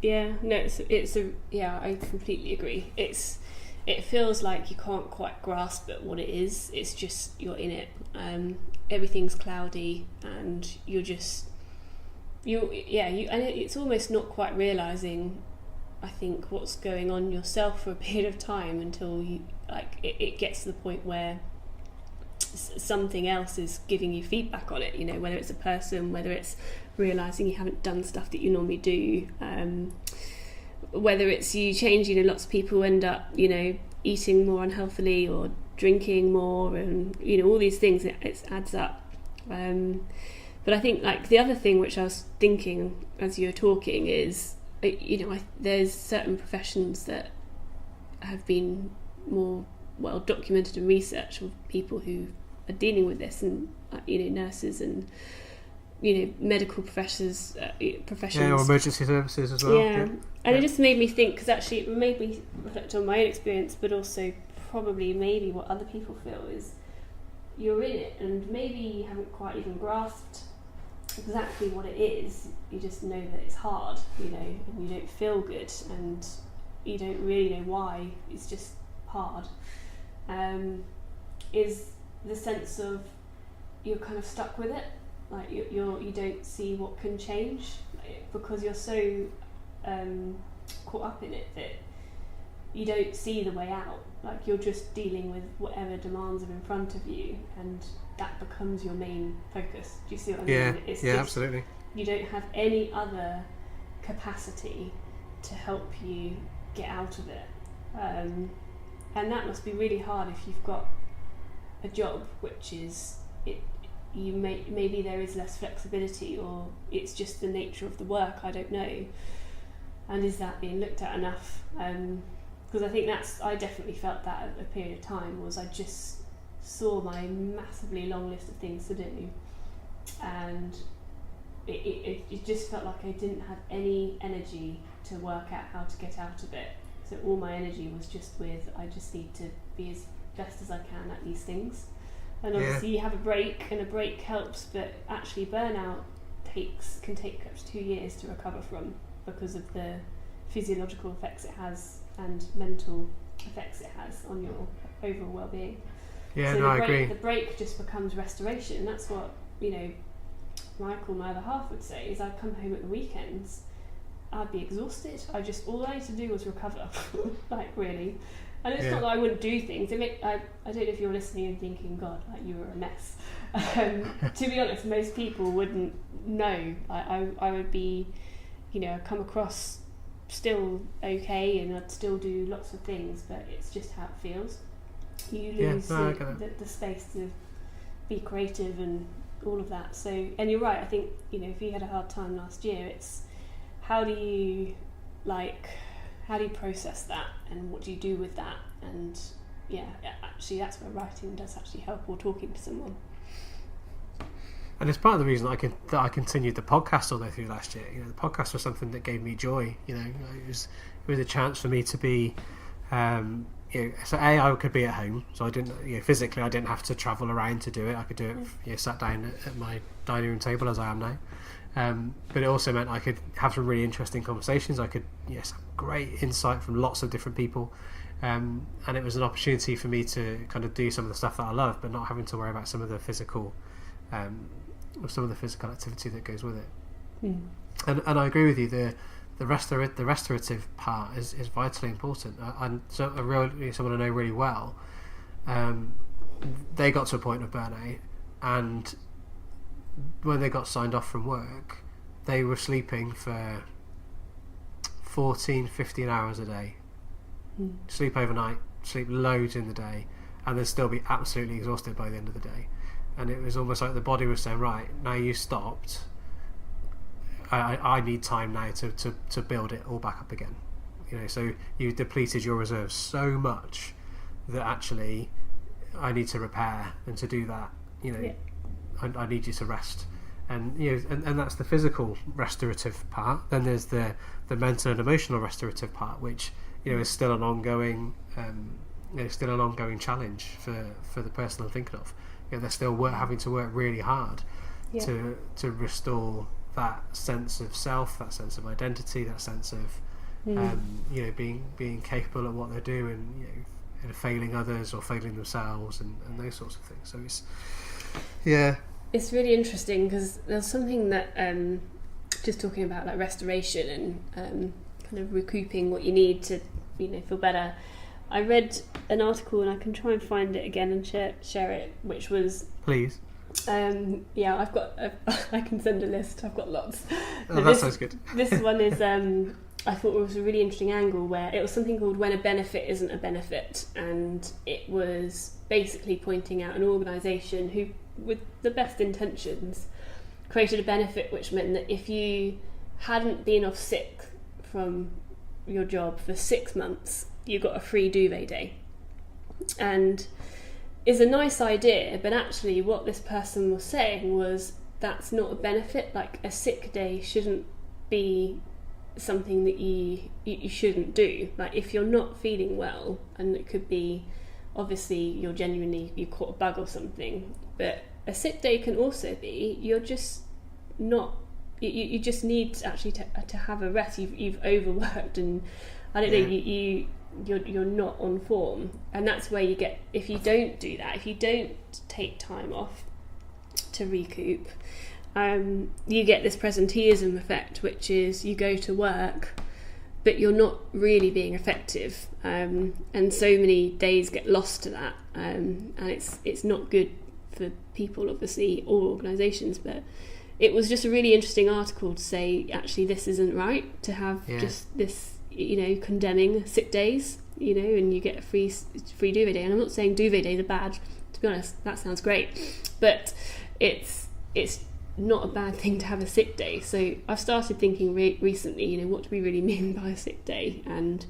Yeah, no, I completely agree. It feels like you can't quite grasp at what it is. It's just you're in it. Everything's cloudy, and and it's almost not quite realizing, I think, what's going on yourself for a period of time until you it gets to the point where something else is giving you feedback on it, you know, whether it's a person, whether it's realising you haven't done stuff that you normally do, whether it's you change, you know, lots of people end up, you know, eating more unhealthily or drinking more, and, you know, all these things, it adds up. But I think, like, the other thing which I was thinking as you were talking is, you know, there's certain professions that have been more well documented and researched of people who are dealing with this, and, you know, nurses and, you know, medical professions, or emergency services as well. And it just made me think, because actually it made me reflect on my own experience, but also probably maybe what other people feel is you're in it and maybe you haven't quite even grasped exactly what it is. You just know that it's hard, you know, and you don't feel good, and you don't really know why. It's just hard. Is the sense of you're kind of stuck with it, like you don't see what can change, because you're so caught up in it that you don't see the way out. Like, you're just dealing with whatever demands are in front of you, and that becomes your main focus. Do you see what I mean? It's just, absolutely. You don't have any other capacity to help you get out of it, and that must be really hard if you've got a job which is maybe there is less flexibility, or it's just the nature of the work. I don't know. And is that being looked at enough? Because I think I definitely felt that at a period of time, was I just saw my massively long list of things to do, and it just felt like I didn't have any energy to work out how to get out of it. So all my energy was just with, I just need to be as best as I can at these things. And obviously you have a break, and a break helps, but actually burnout can take up to 2 years to recover from, because of the physiological effects it has and mental effects it has on your overall well-being. I agree. The break just becomes restoration, and that's what, you know, Michael, my other half, would say, is I'd come home at the weekends, I'd be exhausted. All I had to do was recover, like, really. And it's not that I wouldn't do things. I don't know if you're listening and thinking, God, like, you were a mess. To be honest, most people wouldn't know. I would be, you know, I'd come across still okay, and I'd still do lots of things, but it's just how it feels. You lose the space to be creative and all of that. So, and you're right, I think, you know, if you had a hard time last year, it's how do you process that, and what do you do with that? And actually that's where writing does actually help, or talking to someone. And it's part of the reason that I continued the podcast all the way through last year. You know, the podcast was something that gave me joy. You know, it was a chance for me to be, you know, so I could be at home, so I didn't, you know, physically I didn't have to travel around to do it. I could do it, you know, sat down at my dining room table as I am now. But it also meant I could have some really interesting conversations. I could, have great insight from lots of different people, and it was an opportunity for me to kind of do some of the stuff that I love, but not having to worry about some of the physical activity that goes with it. And I agree with you. The restorative part is vitally important. Someone I know really well, they got to a point of burnout, and when they got signed off from work, they were sleeping for 14-15 hours a day. Sleep overnight, sleep loads in the day, and then still be absolutely exhausted by the end of the day. And it was almost like the body was saying, right, now you stopped, I need time now to build it all back up again. You know, so you depleted your reserves so much that actually I need to repair, and to do that, you know, I need you to rest. And you know, and that's the physical restorative part. Then there's the mental and emotional restorative part, which, you know, is still an ongoing challenge for the person I'm thinking of. You know, they're still having to work really hard to restore that sense of self, that sense of identity, that sense of you know, being capable at what they do, and, you know, failing others or failing themselves, and those sorts of things. So it's really interesting, because there's something that just talking about, like, restoration and kind of recouping what you need to, you know, feel better. I read an article, and I can try and find it again and share it, which was... Please. Yeah, I've got... I can send a list. I've got lots. Oh, that sounds good. This one is... I thought it was a really interesting angle, where it was something called When a Benefit Isn't a Benefit, and it was basically pointing out an organisation who, with the best intentions, created a benefit which meant that if you hadn't been off sick from your job for 6 months, you got a free duvet day. And is a nice idea, but actually what this person was saying was that's not a benefit. Like, a sick day shouldn't be something that you shouldn't do. Like, if you're not feeling well, and it could be obviously you caught a bug or something, but a sick day can also be you're just not you just need actually to have a rest. You've overworked, and I don't know, you're not on form, and that's where you get, if you don't do that, if you don't take time off to recoup, you get this presenteeism effect, which is you go to work but you're not really being effective, and so many days get lost to that, and it's not good for people, obviously, or organisations. But it was just a really interesting article to say, actually, this isn't right to have just this, condemning sick days, and you get a free duvet day. And I'm not saying duvet days are bad, to be honest, that sounds great, but it's not a bad thing to have a sick day. So I've started thinking recently, what do we really mean by a sick day? And,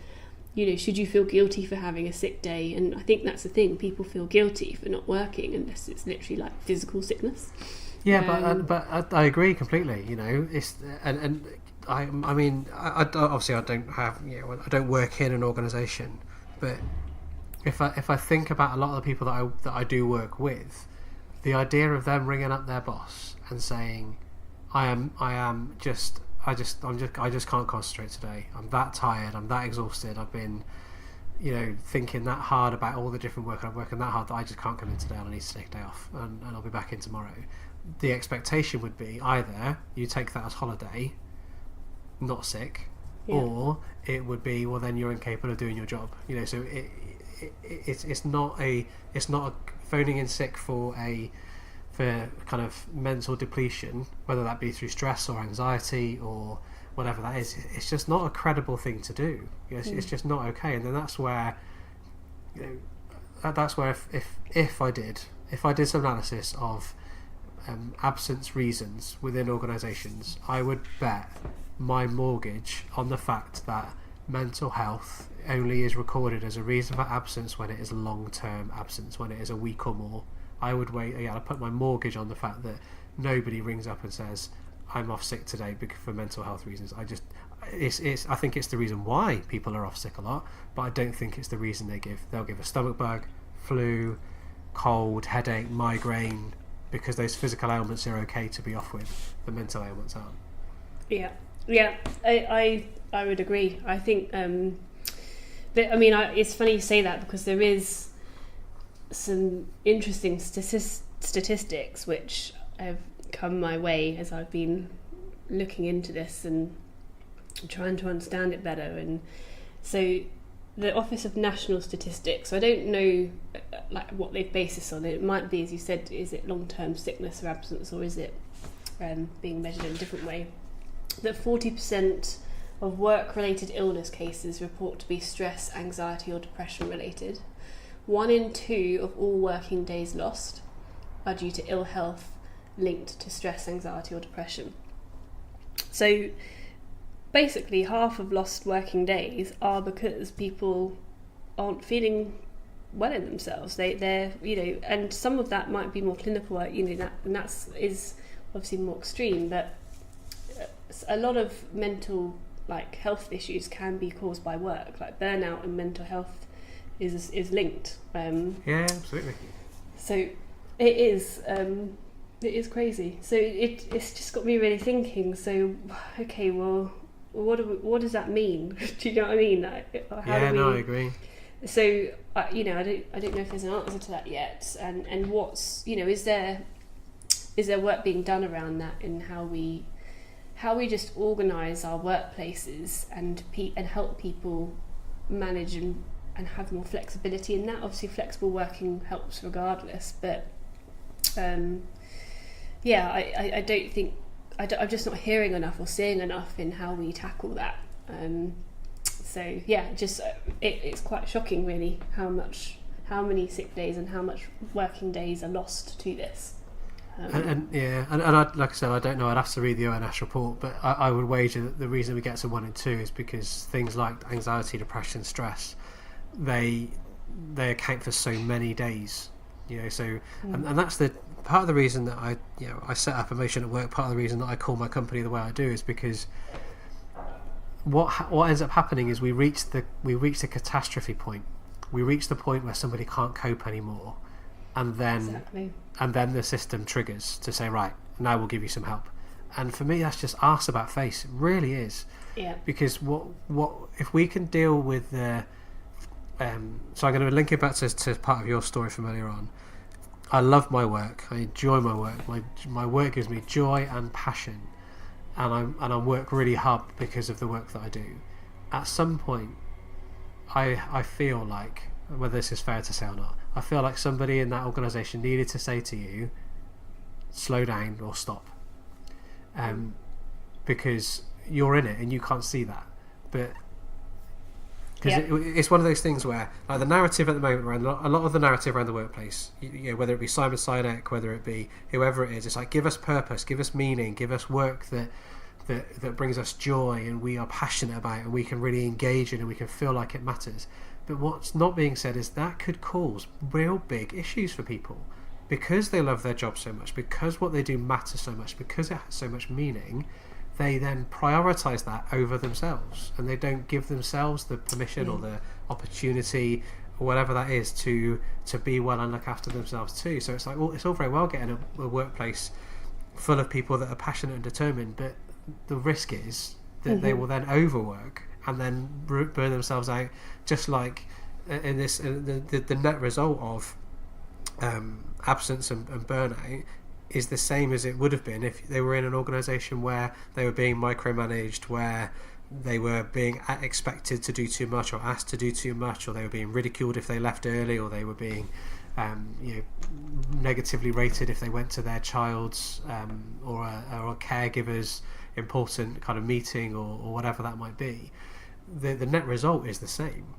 should you feel guilty for having a sick day? And I think that's the thing, people feel guilty for not working unless it's literally like physical sickness. Yeah, but I agree completely. It's I mean, obviously I don't have, I don't work in an organisation, but if I think about a lot of the people that I do work with, the idea of them ringing up their boss and saying, I just can't concentrate today. I'm that tired. I'm that exhausted. I've been, thinking that hard about all the different work. I'm working that hard that I just can't come in today. And I need to take a day off, and I'll be back in tomorrow. The expectation would be either you take that as holiday, not sick, or it would be, well, then you're incapable of doing your job. So it's not a phoning in sick for kind of mental depletion, whether that be through stress or anxiety or whatever that is. It's just not a credible thing to do. It's just not okay. And then that's where if I did some analysis of absence reasons within organisations, I would bet my mortgage on the fact that mental health only is recorded as a reason for absence when it is long-term absence, when it is a week or more. I would I'd put my mortgage on the fact that nobody rings up and says, I'm off sick today for mental health reasons. I think it's the reason why people are off sick a lot, but I don't think it's the reason they'll give a stomach bug, flu, cold, headache, migraine, because those physical ailments are okay to be off with, the mental ailments aren't. Yeah, I would agree. I think it's funny you say that, because there is some interesting statistics which have come my way as I've been looking into this and trying to understand it better. And so the Office of National Statistics, I don't know what they've based this on. It might be, as you said, is it long-term sickness or absence, or is it being measured in a different way? That 40% of work-related illness cases report to be stress, anxiety or depression related. 1 in 2 of all working days lost are due to ill health linked to stress, anxiety or depression. So basically half of lost working days are because people aren't feeling well in themselves. They're and some of that might be more clinical, that is obviously more extreme, but a lot of mental health issues can be caused by work, like burnout and mental health is linked. Yeah, absolutely. So it is crazy. So it's just got me really thinking. So okay, well, what does that mean? Do you know what I mean? I agree. So I don't know if there's an answer to that yet. And what's is there work being done around that in how we just organise our workplaces and help people manage and and have more flexibility in that. Obviously flexible working helps regardless, but I don't think I'm just not hearing enough or seeing enough in how we tackle that. It's quite shocking really how many sick days and how much working days are lost to this. And like I said, I don't know. I'd have to read the ONS report, but I would wager that the reason we get to 1 and 2 is because things like anxiety, depression, stress, they account for so many days. So and that's the part of the reason that I set up Emotion at Work. Part of the reason that I call my company the way I do is because what ends up happening is we reach the catastrophe point. We reach the point where somebody can't cope anymore, and then the system triggers to say, right, now we'll give you some help. And for me, that's just arse about face. It really is. Yeah. Because what if we can deal with the so I'm going to link it back to part of your story from earlier on. I love my work. I enjoy my work. My work gives me joy and passion, and I work really hard because of the work that I do. At some point, I feel like, whether this is fair to say or not, I feel like somebody in that organisation needed to say to you, slow down or stop, because you're in it and you can't see that. But because it's one of those things where, like, the narrative at the moment around a lot of the narrative around the workplace, whether it be Simon Sinek, whether it be whoever it is, it's like, give us purpose, give us meaning, give us work that brings us joy and we are passionate about and we can really engage in and we can feel like it matters. But what's not being said is that could cause real big issues for people because they love their job so much, because what they do matters so much, because it has so much meaning. They then prioritise that over themselves, and they don't give themselves the permission or the opportunity or whatever that is to be well and look after themselves too. So it's like, well, it's all very well getting a workplace full of people that are passionate and determined, but the risk is that they will then overwork and then burn themselves out, just like in this the net result of absence and burnout is the same as it would have been if they were in an organisation where they were being micromanaged, where they were being expected to do too much or asked to do too much, or they were being ridiculed if they left early, or they were being negatively rated if they went to their child's or a caregiver's important kind of meeting or whatever that might be. The net result is the same,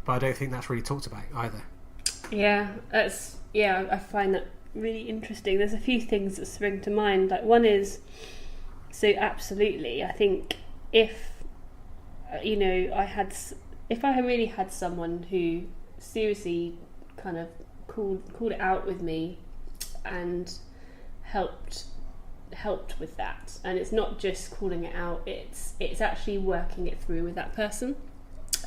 but I don't think that's really talked about either. I find that really interesting. There's a few things that spring to mind. Like, one is, so absolutely, I think if I really had someone who seriously kind of called it out with me and helped with that, and it's not just calling it out, it's actually working it through with that person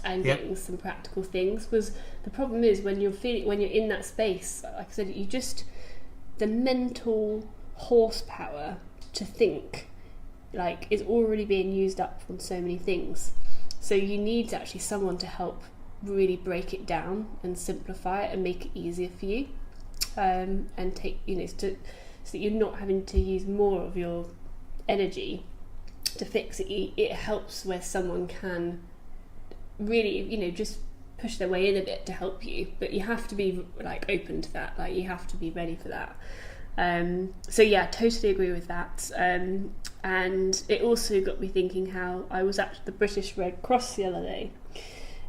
and getting some practical things. Was the problem is when you're in that space, like I said, the mental horsepower to think like is already being used up on so many things. So you need actually someone to help really break it down and simplify it and make it easier for you, and take so that you're not having to use more of your energy to fix it. It helps where someone can really just push their way in a bit to help you, but you have to be like open to that, like you have to be ready for that. Totally agree with that. And it also got me thinking how I was at the British Red Cross the other day,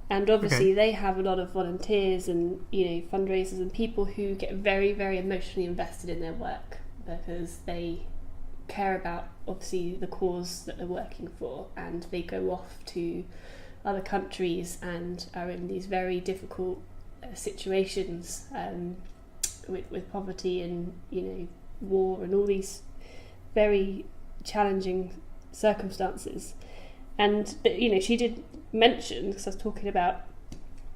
and obviously they have a lot of volunteers and fundraisers and people who get very, very emotionally invested in their work because they care about obviously the cause that they're working for, and they go off to other countries and are in these very difficult situations with poverty and war and all these very challenging circumstances. And she did mention, because I was talking about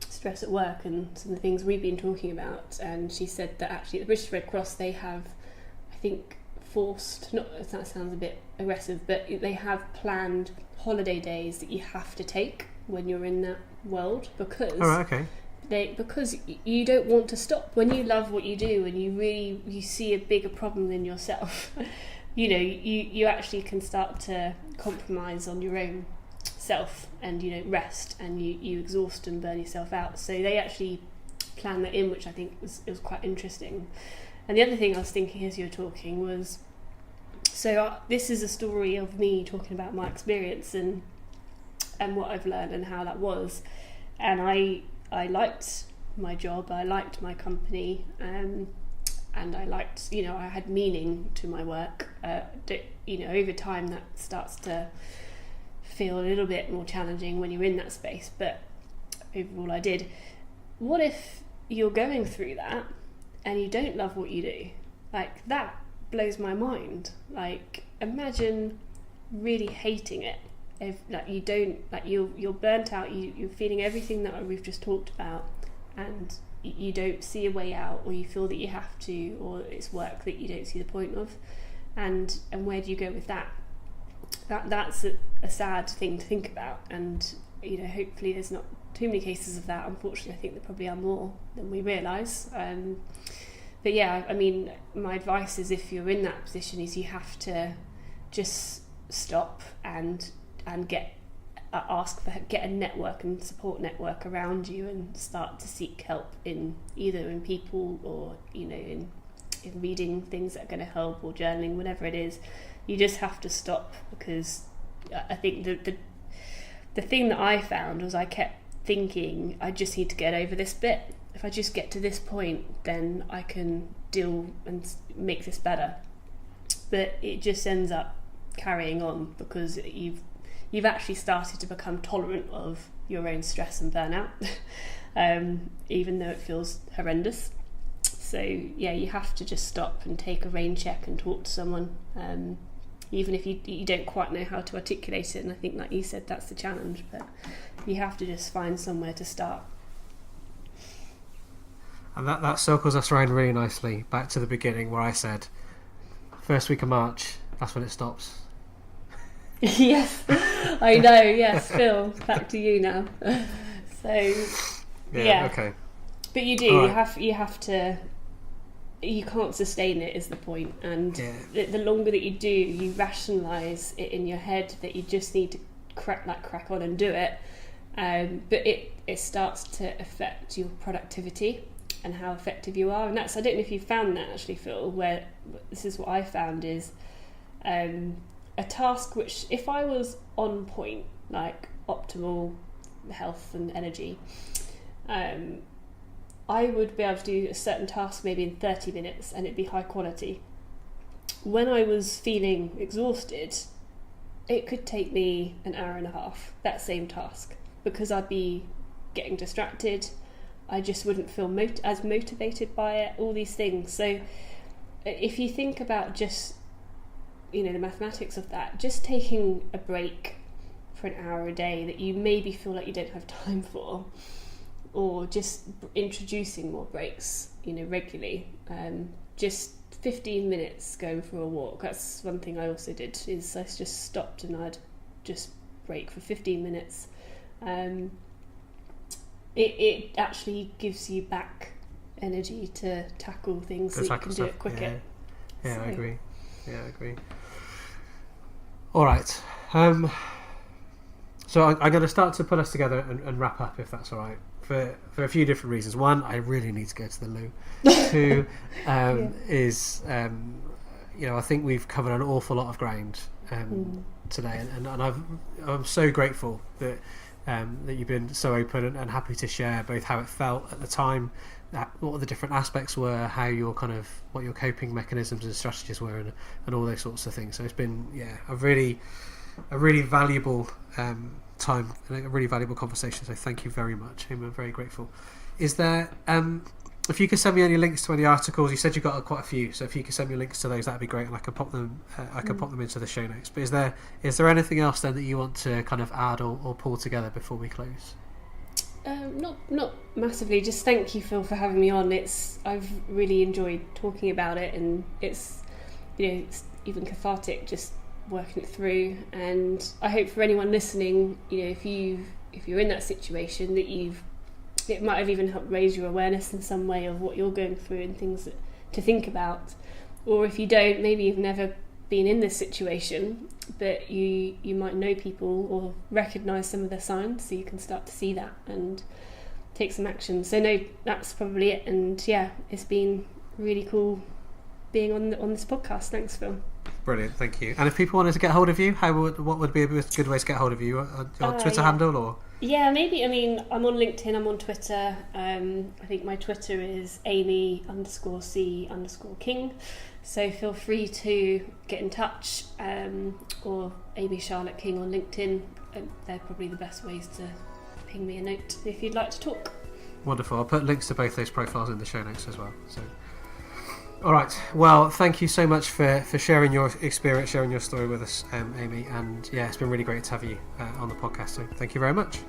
stress at work and some of the things we've been talking about, and she said that actually at the British Red Cross they have, I think, that sounds a bit aggressive, but they have planned holiday days that you have to take when you're in that world, because because you don't want to stop. When you love what you do and you see a bigger problem than yourself, you actually can start to compromise on your own self and rest, and you exhaust and burn yourself out. So they actually plan that in, which I think was quite interesting. And the other thing I was thinking as you were talking was, so this is a story of me talking about my experience and what I've learned and how that was. And I liked my job, I liked my company, and I liked, I had meaning to my work. Over time that starts to feel a little bit more challenging when you're in that space, but overall I did. What if you're going through that and you don't love what you do? Like, that blows my mind. Like, imagine really hating it. If you don't, you're burnt out, you're feeling everything that we've just talked about, and you don't see a way out, or you feel that you have to, or it's work that you don't see the point of, and where do you go with that? That's a sad thing to think about, and hopefully there's not too many cases of that. Unfortunately, I think there probably are more than we realise. But yeah, I mean, my advice is, if you're in that position, is you have to just stop and get a network and support network around you, and start to seek help in people, or in reading things that are going to help, or journaling, whatever it is. You just have to stop, because I think the thing that I found was, I kept thinking, I just need to get over this bit. If I just get to this point, then I can deal and make this better. But it just ends up carrying on, because you've actually started to become tolerant of your own stress and burnout, even though it feels horrendous. So yeah, you have to just stop and take a rain check and talk to someone, even if you don't quite know how to articulate it. And I think, like you said, that's the challenge, but you have to just find somewhere to start. And that circles us around really nicely back to the beginning, where I said first week of March, that's when it stops. Yes, I know. Yes, Phil, back to you now. So yeah, okay. But you do. Right. You have to. You can't sustain it, is the point. And the longer that you do, you rationalise it in your head that you just need to crack on and do it. But it starts to affect your productivity and how effective you are. And that's, I don't know if you found that actually, Phil, where this is what I found is a task which, if I was on point, like optimal health and energy, I would be able to do a certain task maybe in 30 minutes and it'd be high quality. When I was feeling exhausted, it could take me an hour and a half, that same task, because I'd be getting distracted. I just wouldn't feel as motivated by it, all these things. So if you think about just, the mathematics of that, just taking a break for an hour a day that you maybe feel like you don't have time for, or just introducing more breaks, regularly. Just 15 minutes going for a walk. That's one thing I also did, is I just stopped and I'd just break for 15 minutes. It actually gives you back energy to tackle things, so you can do it quicker. Yeah, so. I agree. Yeah, I agree. All right. So I'm going to start to put us together and wrap up, if that's all right. For a few different reasons. One, I really need to go to the loo. Two, is I think we've covered an awful lot of ground today, and I'm so grateful that you've been so open and happy to share both how it felt at the time, what the different aspects were, how what your coping mechanisms and strategies were, and all those sorts of things. So it's been a really valuable time and a really valuable conversation, so thank you very much. I'm very grateful. Is there if you could send me any links to any articles, you said you got quite a few, so if you could send me links to those, that'd be great, and I can pop them pop them into the show notes. But is there anything else then that you want to kind of add or pull together before we close? Not massively, just thank you, Phil, for having me on. I've really enjoyed talking about it, and it's it's even cathartic just working it through. And I hope for anyone listening, if you're in that situation, that it might have even helped raise your awareness in some way of what you're going through and things to think about. Or if you don't, maybe you've never been in this situation, but you might know people or recognise some of the signs, so you can start to see that and take some action. So no, that's probably it. And yeah, it's been really cool being on this podcast. Thanks, Phil. Brilliant, thank you. And if people wanted to get hold of you, what would be a good way to get hold of you? Your Twitter handle, or? Yeah, maybe. I mean, I'm on LinkedIn, I'm on Twitter. I think my Twitter is Amy_C_King. So feel free to get in touch, or Amy Charlotte King on LinkedIn. They're probably the best ways to ping me a note if you'd like to talk. Wonderful. I'll put links to both those profiles in the show notes as well. So, all right. Well, thank you so much for sharing your experience, sharing your story with us, Amy. And yeah, it's been really great to have you on the podcast. So thank you very much.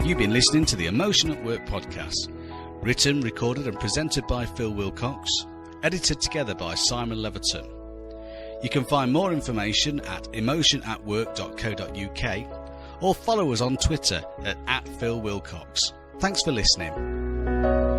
You've been listening to the Emotion at Work podcast. Written, recorded and presented by Phil Wilcox. Edited together by Simon Leverton. You can find more information at emotionatwork.co.uk or follow us on Twitter at @PhilWilcox. Thanks for listening.